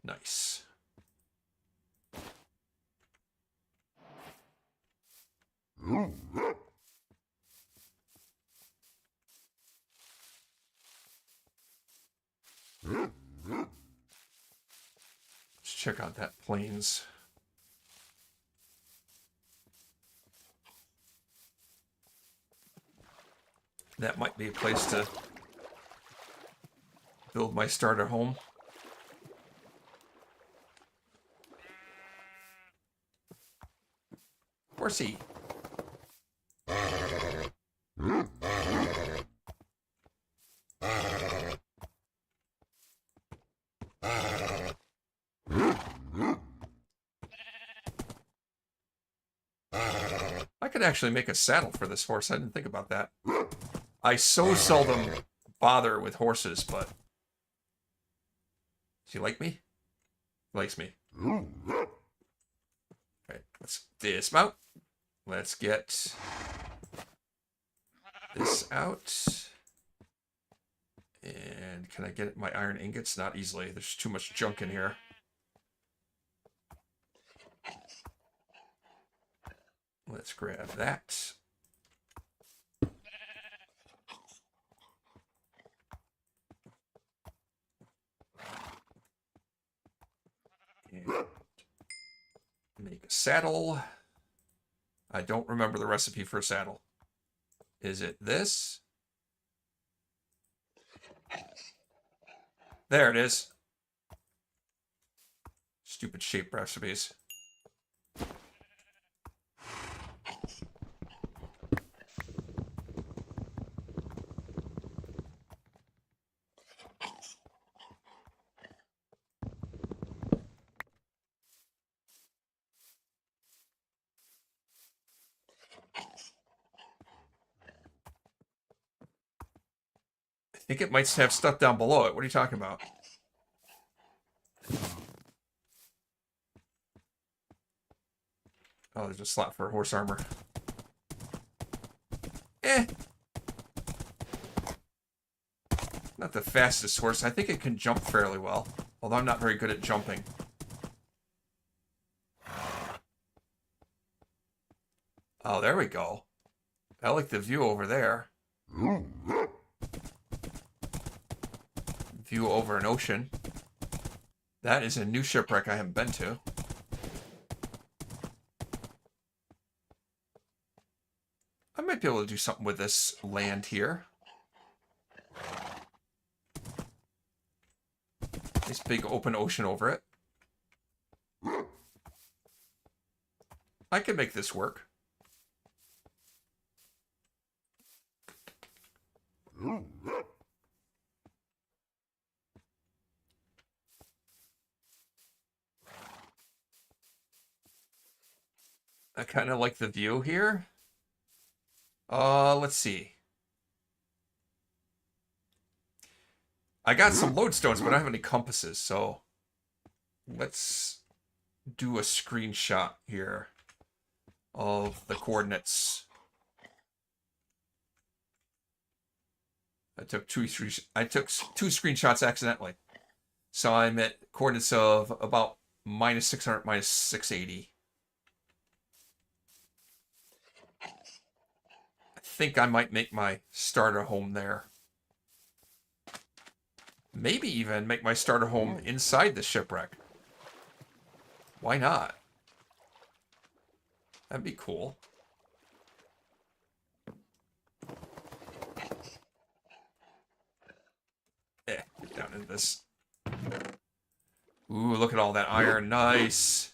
S1: Nice. Let's check out that plains. That might be a place to build my starter home. Horsey. I could actually make a saddle for this horse. I didn't think about that. I so seldom bother with horses, but... Does he like me? He likes me. Alright, let's dismount. Let's get this out. And can I get my iron ingots? Not easily. There's too much junk in here. Let's grab that. And make a saddle. I don't remember the recipe for a saddle. Is it this? There it is. Stupid shape recipes. I think it might have stuff down below it. What are you talking about? Oh, there's a slot for horse armor. Not the fastest horse. I think it can jump fairly well. Although I'm not very good at jumping. Oh, there we go. I like the view over there. View over an ocean. That is a new shipwreck I haven't been to. I might be able to do something with this land here. Nice big open ocean over it. I can make this work. I kind of like the view here. Let's see. I got some lodestones, but I don't have any compasses, so let's do a screenshot here of the coordinates. I took two screenshots accidentally. So I'm at coordinates of about minus 600, minus 680. I think I might make my starter home there. Maybe even make my starter home inside the shipwreck. Why not? That'd be cool. Get down into this. Ooh, look at all that iron. Nice.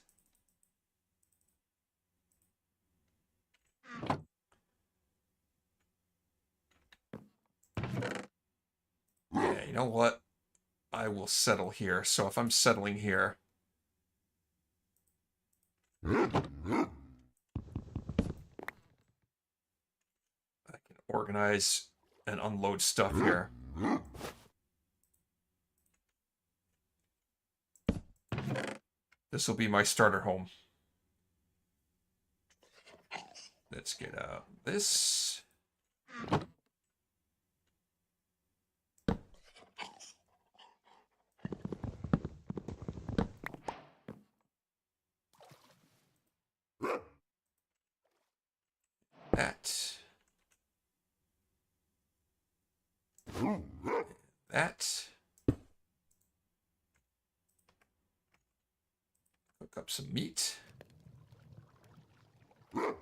S1: Yeah, you know what? I will settle here. So if I'm settling here... I can organize and unload stuff here. This will be my starter home. Let's get out this. That. That. Cook up some meat. Let's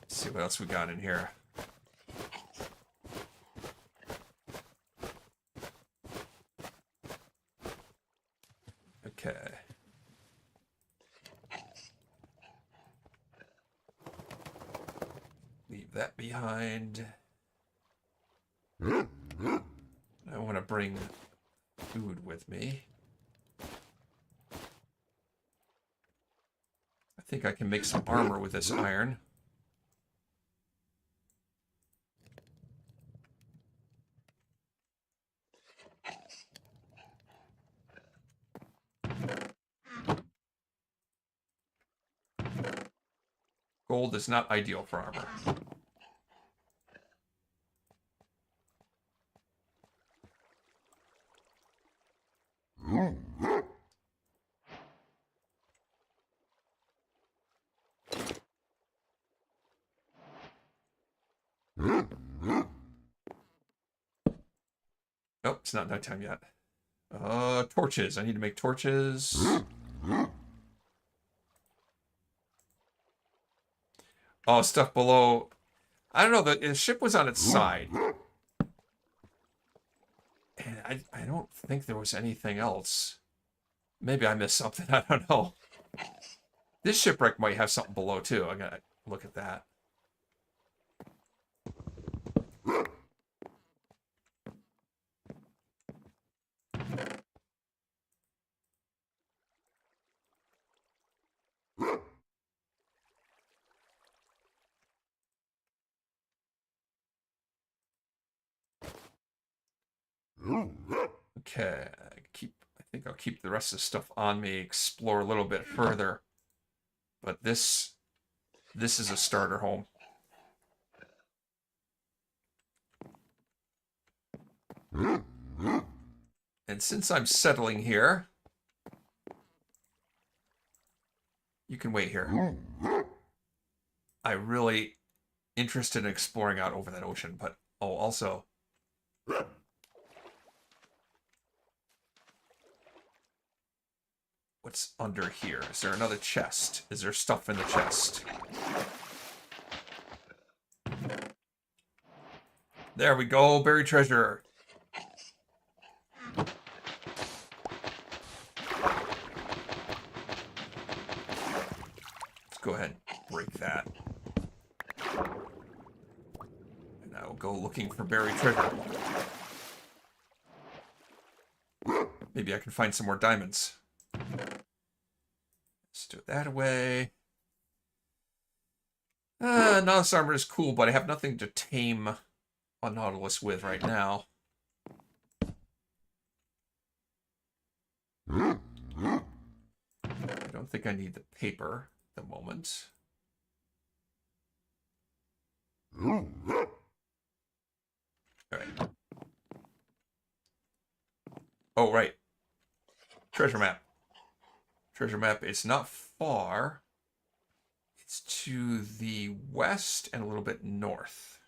S1: see what else we got in here. Okay. Leave that behind. I want to bring food with me. I think I can make some armor with this iron. Gold is not ideal for armor. Nope, it's not nighttime yet. Torches. I need to make torches. Oh, stuff below. I don't know. The ship was on its side. And I don't think there was anything else. Maybe I missed something. I don't know. This shipwreck might have something below, too. I gotta look at that. Okay, I think I'll keep the rest of the stuff on me, explore a little bit further. But this is a starter home. And since I'm settling here, can wait here. I'm really interested in exploring out over that ocean, but oh, also. What's under here? Is there another chest? Is there stuff in the chest? There we go, buried treasure. Let's go ahead and break that. And I will go looking for buried treasure. Maybe I can find some more diamonds. Let's do it that way. Nautilus armor is cool, but I have nothing to tame a Nautilus with right now. I don't think I need the paper at the moment. All right. Oh, right. Treasure map. Treasure map. It's not far. It's to the west and a little bit north.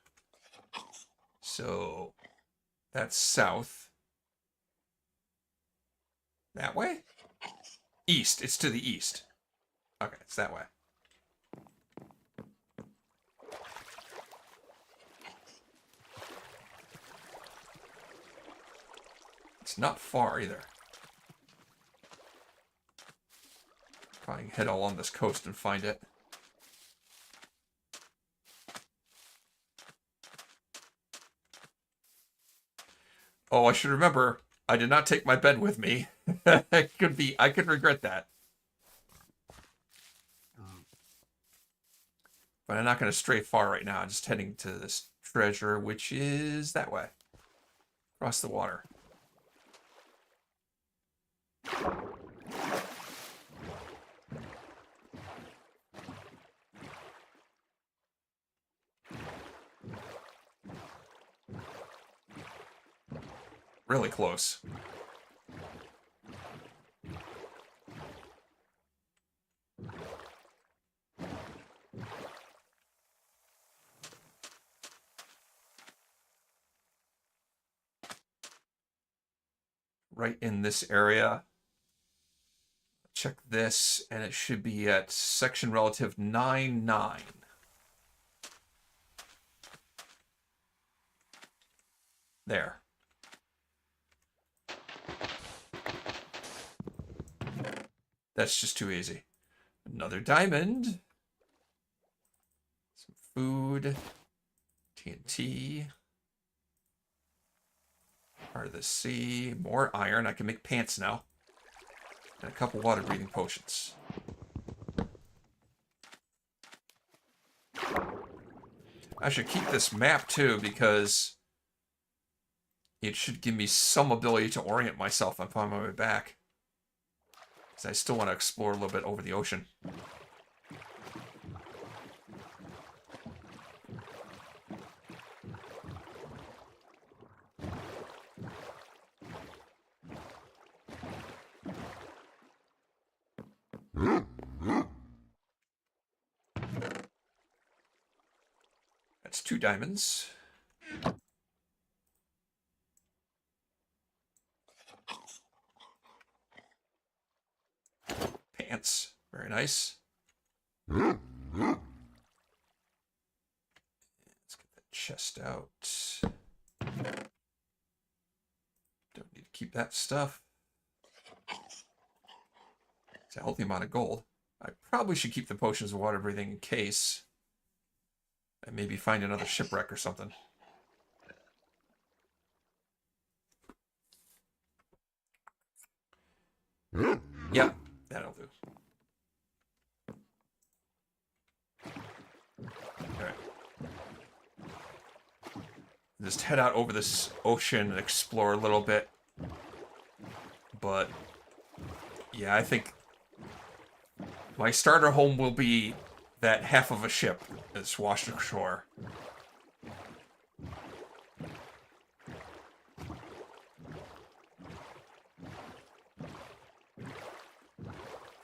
S1: So that's south. That way? East. It's to the east. Okay, it's that way. It's not far either. Probably head along this coast and find it. Oh, I should remember, I did not take my bed with me. I could regret that. But I'm not going to stray far right now. I'm just heading to this treasure, which is that way. Across the water. Really close. Right in this area. Check this, and it should be at section relative 99. There. That's just too easy. Another diamond. Some food. TNT. Heart of the sea. More iron. I can make pants now. And a couple water-breathing potions. I should keep this map, too, because it should give me some ability to orient myself if I'm on my way back. Because I still want to explore a little bit over the ocean. That's 2 diamonds. Pants. Very nice. Let's get that chest out. Don't need to keep that stuff. It's a healthy amount of gold. I probably should keep the potions of water breathing in case. And maybe find another shipwreck or something. Yeah, that'll do. Alright. Just head out over this ocean and explore a little bit. But yeah, I think my starter home will be that half of a ship that's washed ashore.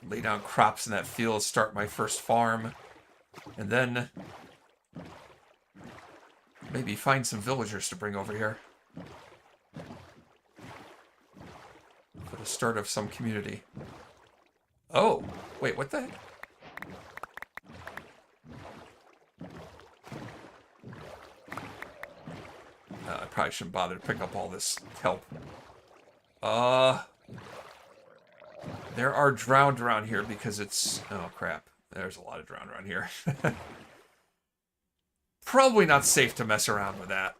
S1: lay down crops in that field, start my first farm, and then maybe find some villagers to bring over here for the start of some community. Oh, wait, what the heck? I probably shouldn't bother to pick up all this kelp. There are drowned around here because it's... Oh, crap. There's a lot of drowned around here. Probably not safe to mess around with that.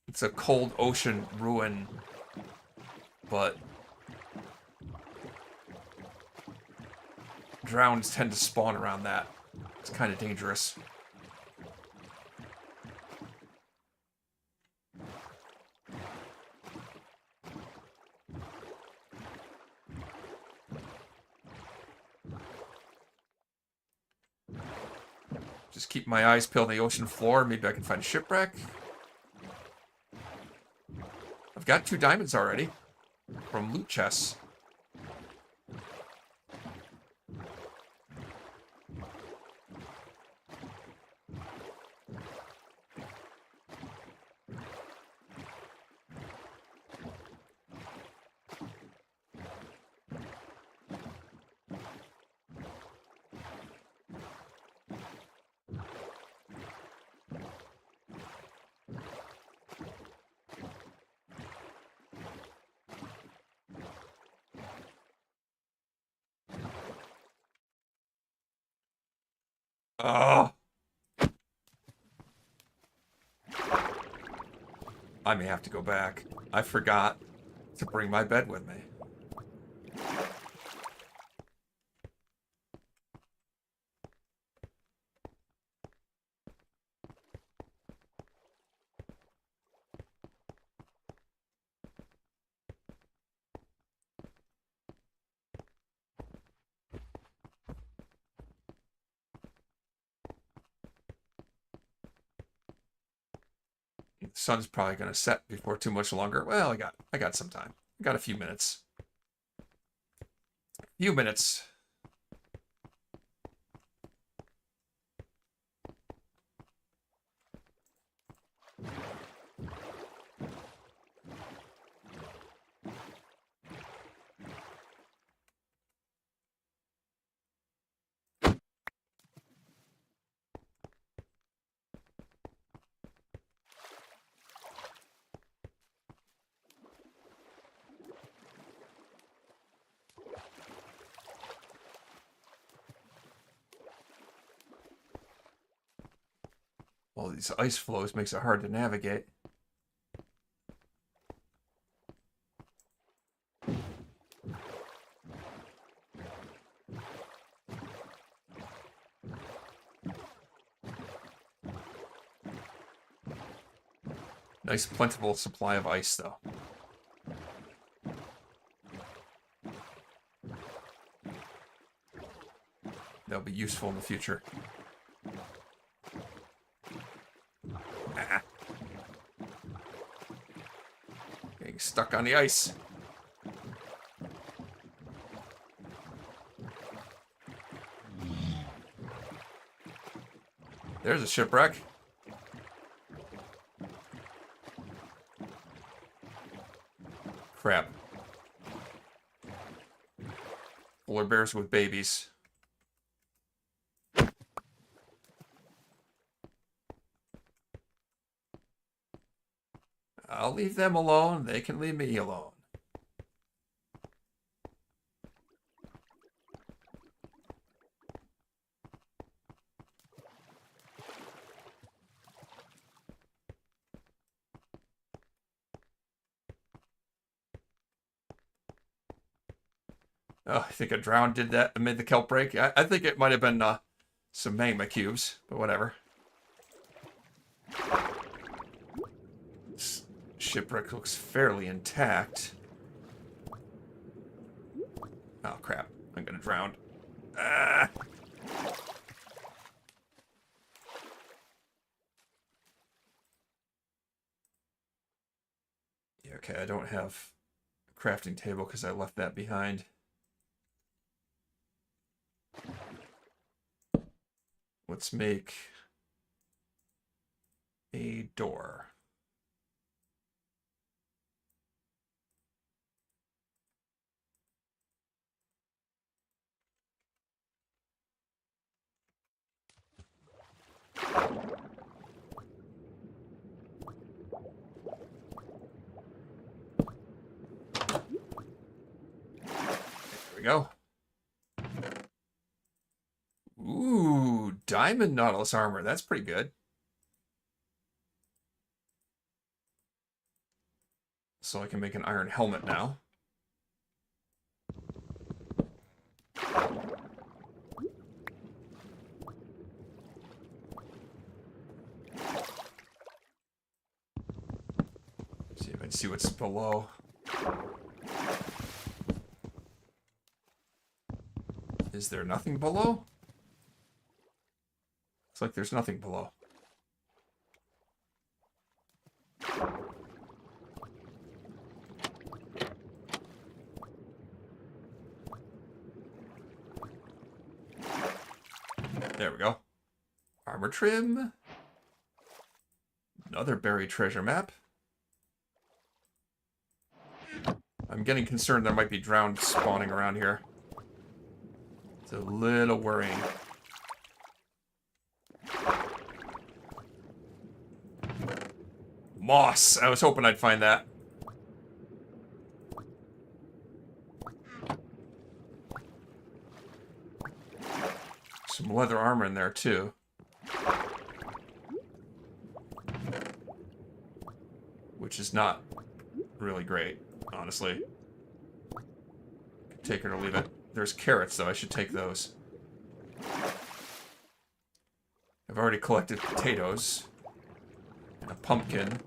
S1: It's a cold ocean ruin, but drowns tend to spawn around that. It's kind of dangerous. Just keep my eyes peeled on the ocean floor. Maybe I can find a shipwreck. I've got 2 diamonds already from loot chests. Oh, I may have to go back. I forgot to bring my bed with me. The sun's probably going to set before too much longer. Well, I got some time. I got a few minutes. Few minutes. All these ice flows makes it hard to navigate. Nice plentiful supply of ice, though. That'll be useful in the future. Ah. Getting stuck on the ice. There's a shipwreck. Crap. Polar bears with babies. I'll leave them alone. They can leave me alone. Oh, I think a drown did that amid the kelp break. I think it might have been some magma cubes, but whatever. This shipwreck looks fairly intact. Oh, crap. I'm gonna drown. Ah! Yeah, okay, I don't have a crafting table because I left that behind. Let's make a door. There we go. Ooh, diamond Nautilus armor. That's pretty good. So I can make an iron helmet now. See if I can see what's below. Is there nothing below? Looks like there's nothing below. There we go. Armor trim. Another buried treasure map. I'm getting concerned there might be drowned spawning around here. It's a little worrying. Moss! I was hoping I'd find that. Some leather armor in there, too. Which is not really great, honestly. Take it or leave it. There's carrots, though. I should take those. I've already collected potatoes. And a pumpkin.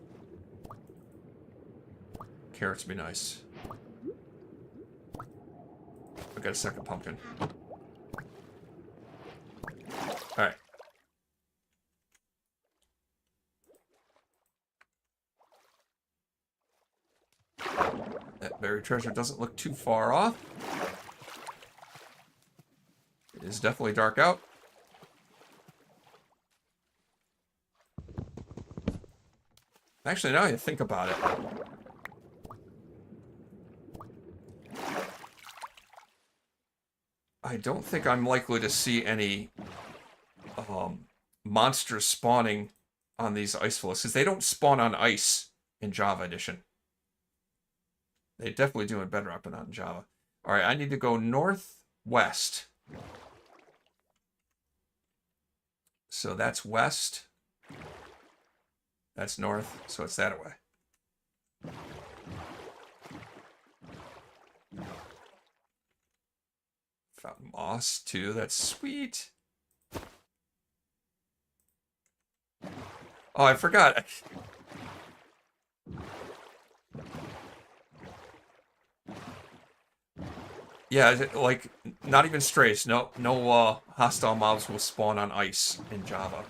S1: Carrots would be nice. I got a second pumpkin. Alright. That buried treasure doesn't look too far off. It is definitely dark out. Actually, now you think about it. I don't think I'm likely to see any monsters spawning on these ice floes, because they don't spawn on ice in Java Edition. They definitely do in Bedrock, but not in Java. Alright, I need to go northwest. So that's west. That's north, so it's that way. Found moss, too. That's sweet. Oh, I forgot. Yeah, like, not even strays. No hostile mobs will spawn on ice in Java.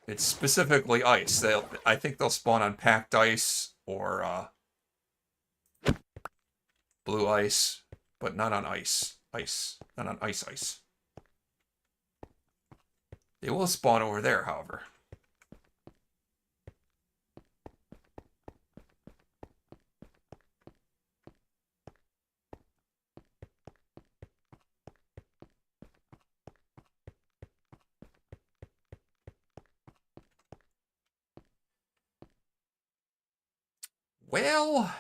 S1: It's specifically ice. I think they'll spawn on packed ice or blue ice, but not on ice. Not on ice. They will spawn over there, however. Well...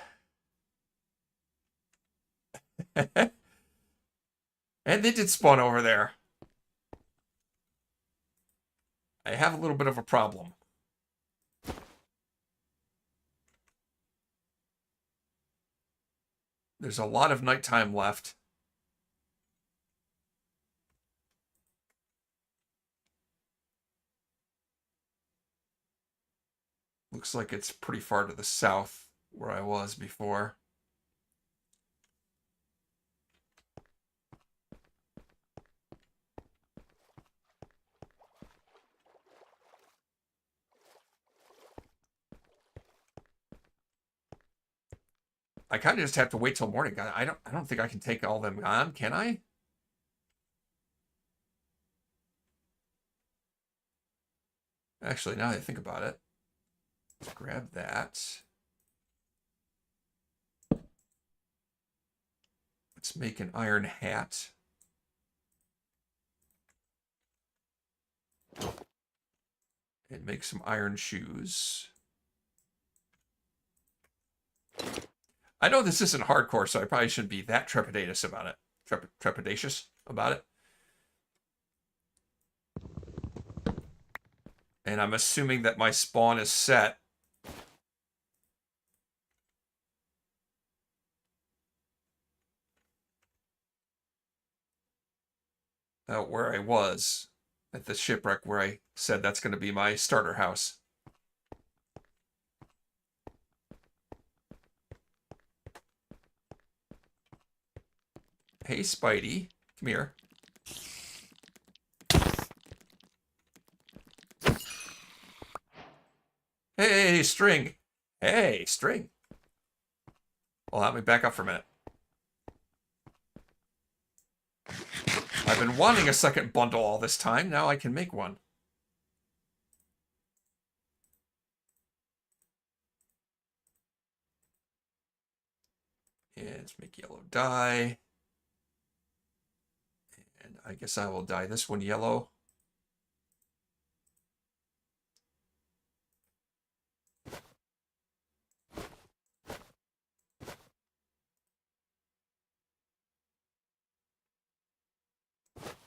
S1: and they did spawn over there. I have a little bit of a problem. There's a lot of nighttime left. Looks like it's pretty far to the south where I was before. I kind of just have to wait till morning. I don't think I can take all them on, can I? Actually, now that I think about it, let's grab that. Let's make an iron hat. And make some iron shoes. I know this isn't hardcore, so I probably shouldn't be that trepidatious about it. Trepidatious about it. And I'm assuming that my spawn is set. Where I was at the shipwreck, where I said that's going to be my starter house. Hey, Spidey, come here. Hey, String. Hey, String. Well, let me back up for a minute. I've been wanting a second bundle all this time. Now I can make one. And let's make yellow dye. And I guess I will dye this one yellow.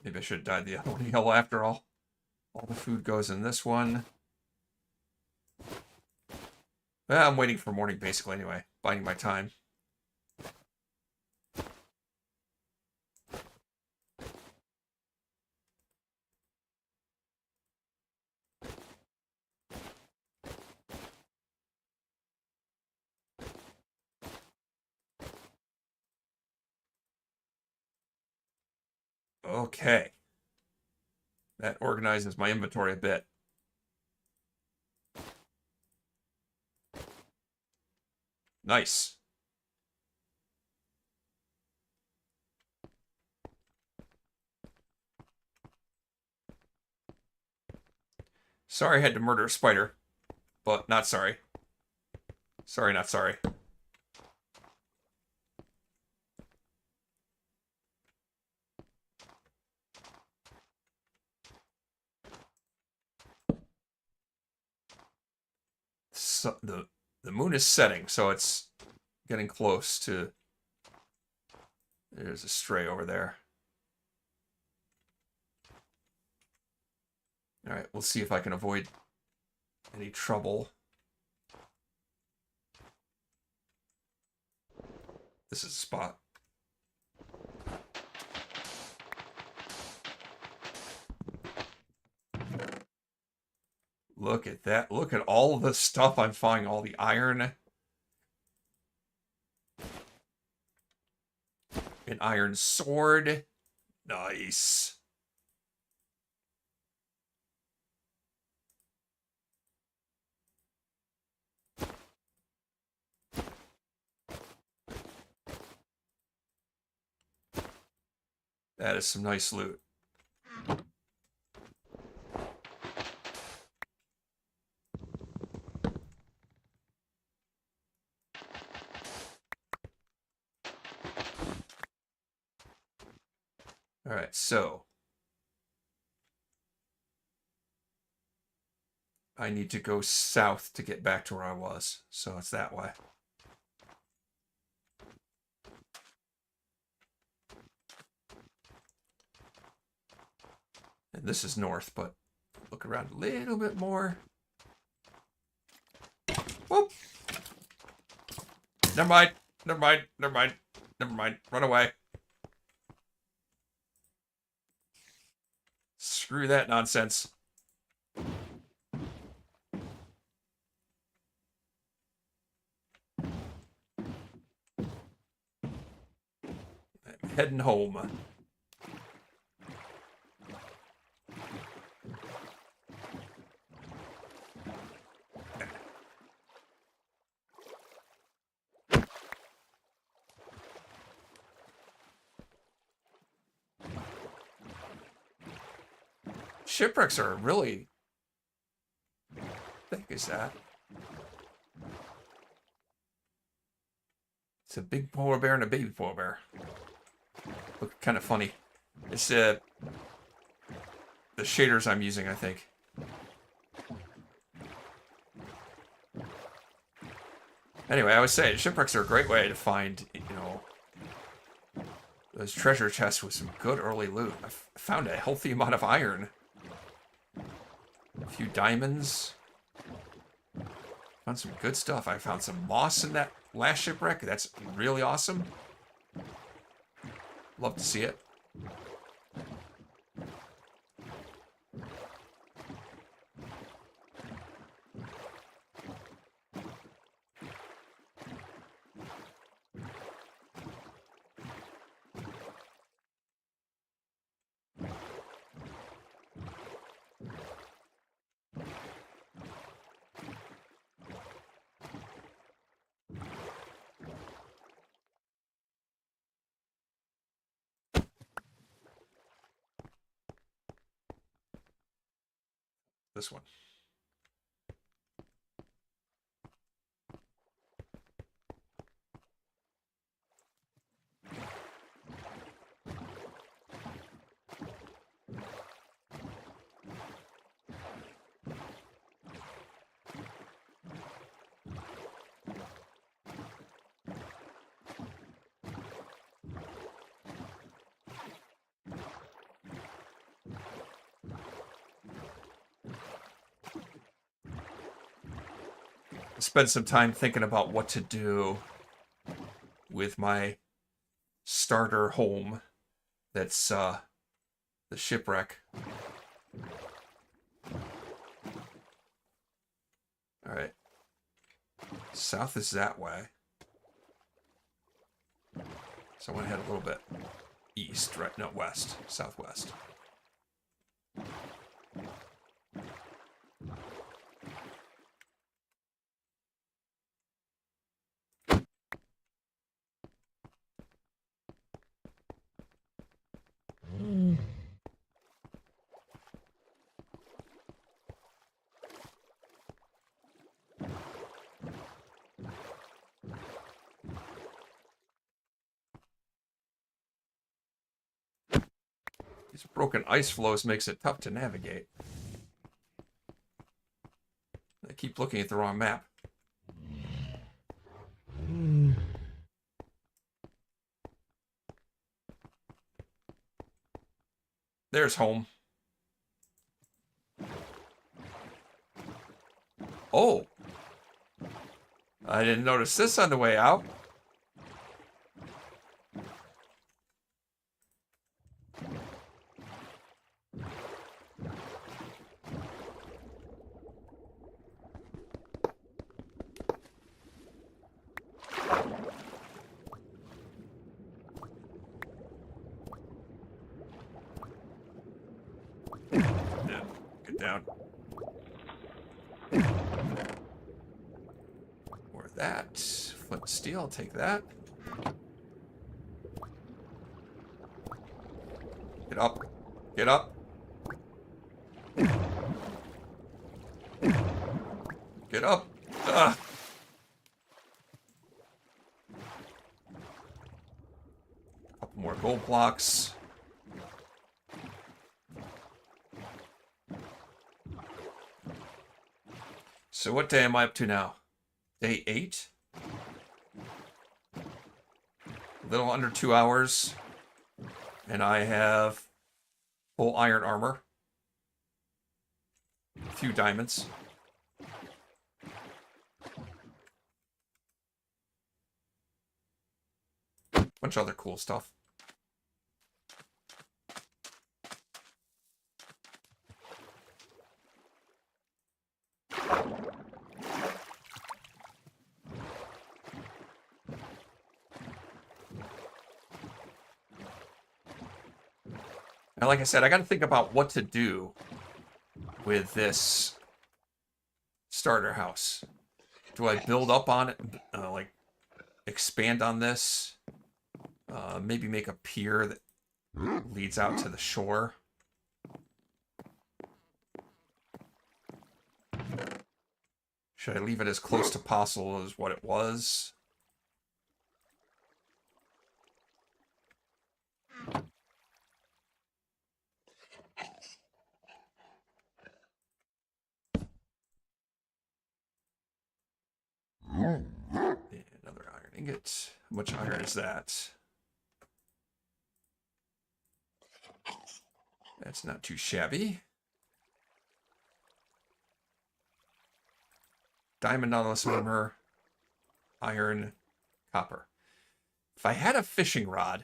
S1: Maybe I should dye the other one yellow after all. All the food goes in this one. Well, I'm waiting for morning basically anyway. Biding my time. Okay. That organizes my inventory a bit. Nice. Sorry I had to murder a spider, but not sorry. Sorry, not sorry. So the moon is setting, so it's getting close to... There's a stray over there. Alright, we'll see if I can avoid any trouble. This is a spot. Look at that. Look at all of the stuff I'm finding. All the iron. An iron sword. Nice. That is some nice loot. All right, so I need to go south to get back to where I was. So it's that way. And this is north, but look around a little bit more. Whoop! Never mind. Never mind. Never mind. Never mind. Run away. Screw that nonsense. I'm heading home. Shipwrecks are really the heck is that? It's a big polar bear and a baby polar bear. Look kind of funny. It's the shaders I'm using, I think. Anyway, I was saying, shipwrecks are a great way to find, you know, those treasure chests with some good early loot. I found a healthy amount of iron. A few diamonds. Found some good stuff. I found some moss in that last shipwreck. That's really awesome. Love to see it. This one. Spend some time thinking about what to do with my starter home that's the shipwreck. Alright. South is that way. So I want to head a little bit east, right? No, west. Southwest. These broken ice flows makes it tough to navigate. I keep looking at the wrong map. There's home. Oh! I didn't notice this on the way out. Yeah, get down. Or that. Flint steel, I'll take that. Get up. Get up. Get up. Ugh. Couple more gold blocks. So what day am I up to now? Day 8? A little under 2 hours. And I have full iron armor. A few diamonds. Bunch of other cool stuff. Now, like I said, I got to think about what to do with this starter house. Do I build up on it, like expand on this? Maybe make a pier that leads out to the shore. Should I leave it as close to possible as what it was? Another iron ingot. How much iron is that? That's not too shabby. Diamond, nautilus armor, iron, copper. If I had a fishing rod,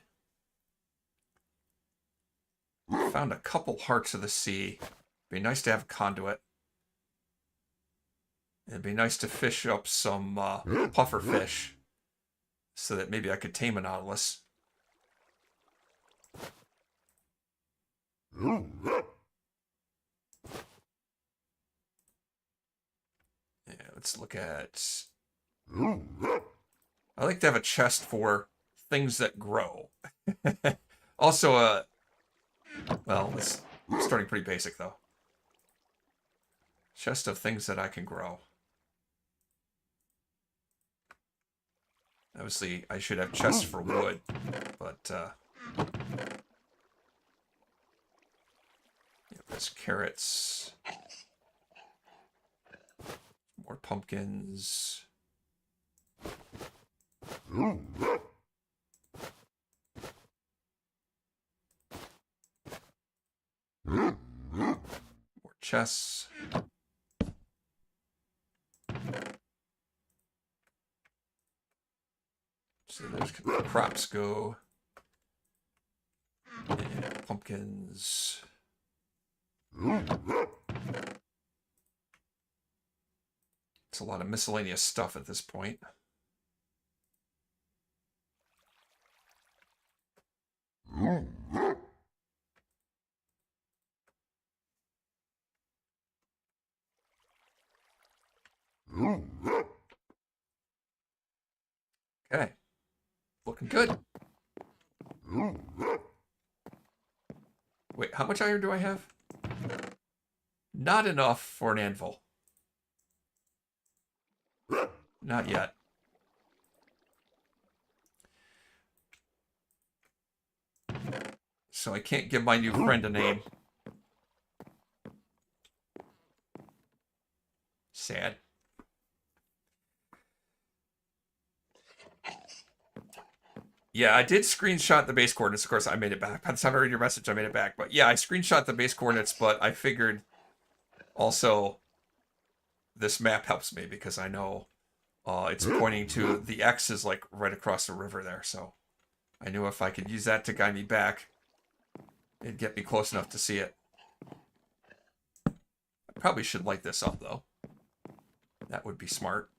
S1: found a couple hearts of the sea. Be nice to have a conduit. It'd be nice to fish up some puffer fish so that maybe I could tame a nautilus. Yeah, let's look at... I like to have a chest for things that grow. Also, well, it's starting pretty basic, though. Chest of things that I can grow. Obviously, I should have chests for wood, but, yeah, there's carrots. More pumpkins. More chests. So there's crops go. And pumpkins. It's a lot of miscellaneous stuff at this point. Okay. Looking good. Wait, how much iron do I have? Not enough for an anvil. Not yet. So I can't give my new friend a name. Sad. Yeah, I did screenshot the base coordinates. Of course, I made it back. By the time I read your message, I made it back. But yeah, I screenshot the base coordinates, but I figured also this map helps me because I know it's pointing to the X is like right across the river there. So I knew if I could use that to guide me back, it'd get me close enough to see it. I probably should light this up, though. That would be smart.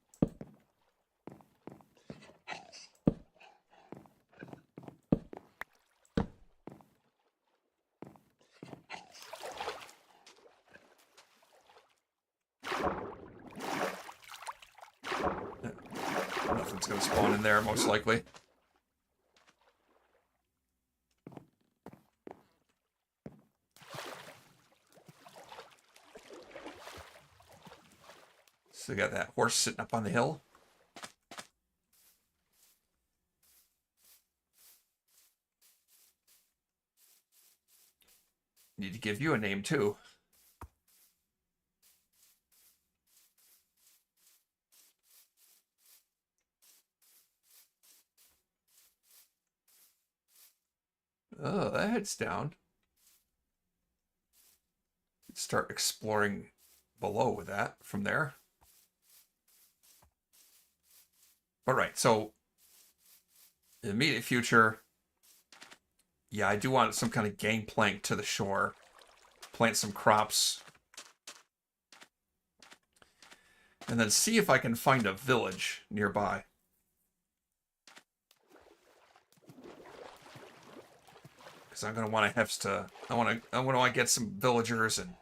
S1: Nothing's going to spawn in there, most likely. So we got that horse sitting up on the hill. Need to give you a name, too. Oh, that head's down. Let's start exploring below with that from there. All right, so in the immediate future, yeah, I do want some kind of gangplank to the shore. Plant some crops. And then see if I can find a village nearby. Because I'm gonna want to have to. I want to get some villagers and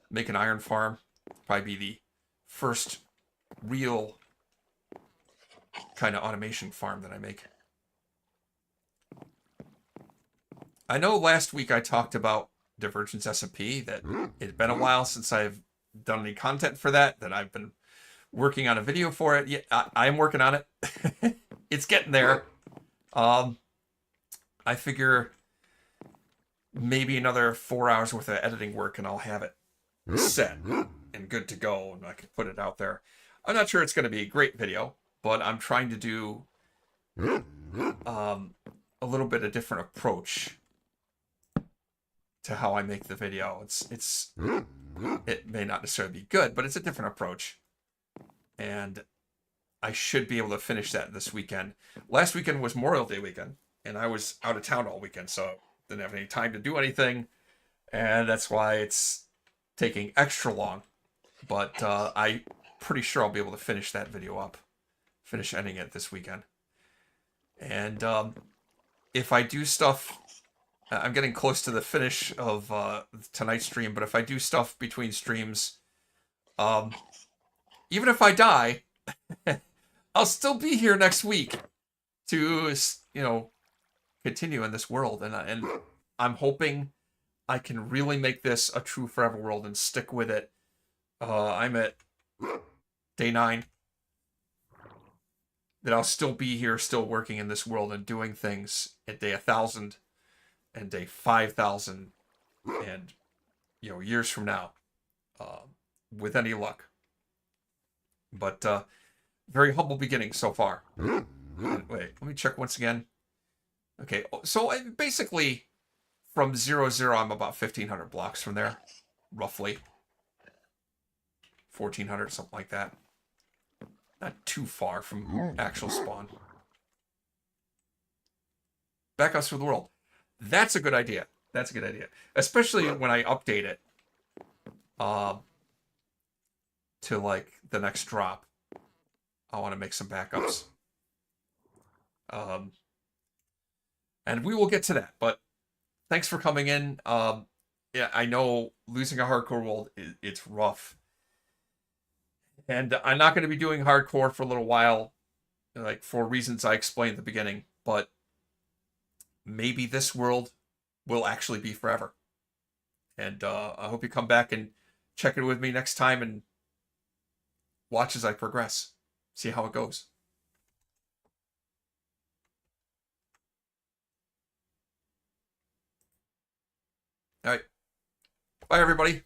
S1: make an iron farm. Probably be the first real kind of automation farm that I make. I know last week I talked about Divergence SMP, that it had been a while since I've done any content for that I've been working on a video for it. Yeah, I'm working on it. It's getting there. I figure maybe another 4 hours worth of editing work and I'll have it set and good to go, and I can put it out there. I'm not sure it's going to be a great video, but I'm trying to do a little bit of different approach to how I make the video. It may not necessarily be good, but it's a different approach, and I should be able to finish that this weekend. Last weekend was Memorial Day weekend, and I was out of town all weekend, so didn't have any time to do anything, and that's why it's taking extra long. But I'm pretty sure I'll be able to finish that video up, finish editing it this weekend. And if I do stuff, I'm getting close to the finish of tonight's stream, but if I do stuff between streams, even if I die, I'll still be here next week to, continue in this world. And I'm hoping I can really make this a true forever world and stick with it. I'm at day 9. That I'll still be here, still working in this world and doing things at day 1,000 and day 5,000 and, years from now, with any luck. But very humble beginning so far. And wait, let me check once again. Okay, so basically from 0-0, I'm about 1,500 blocks from there, roughly. 1,400, something like that. Not too far from actual spawn. Backups for the world. That's a good idea. That's a good idea. Especially when I update it to like the next drop. I want to make some backups. And we will get to that. But thanks for coming in. Yeah, I know losing a hardcore world, it's rough. And I'm not going to be doing hardcore for a little while, like for reasons I explained at the beginning. But maybe this world will actually be forever. And I hope you come back and check it with me next time and watch as I progress. See how it goes. All right. Bye, everybody.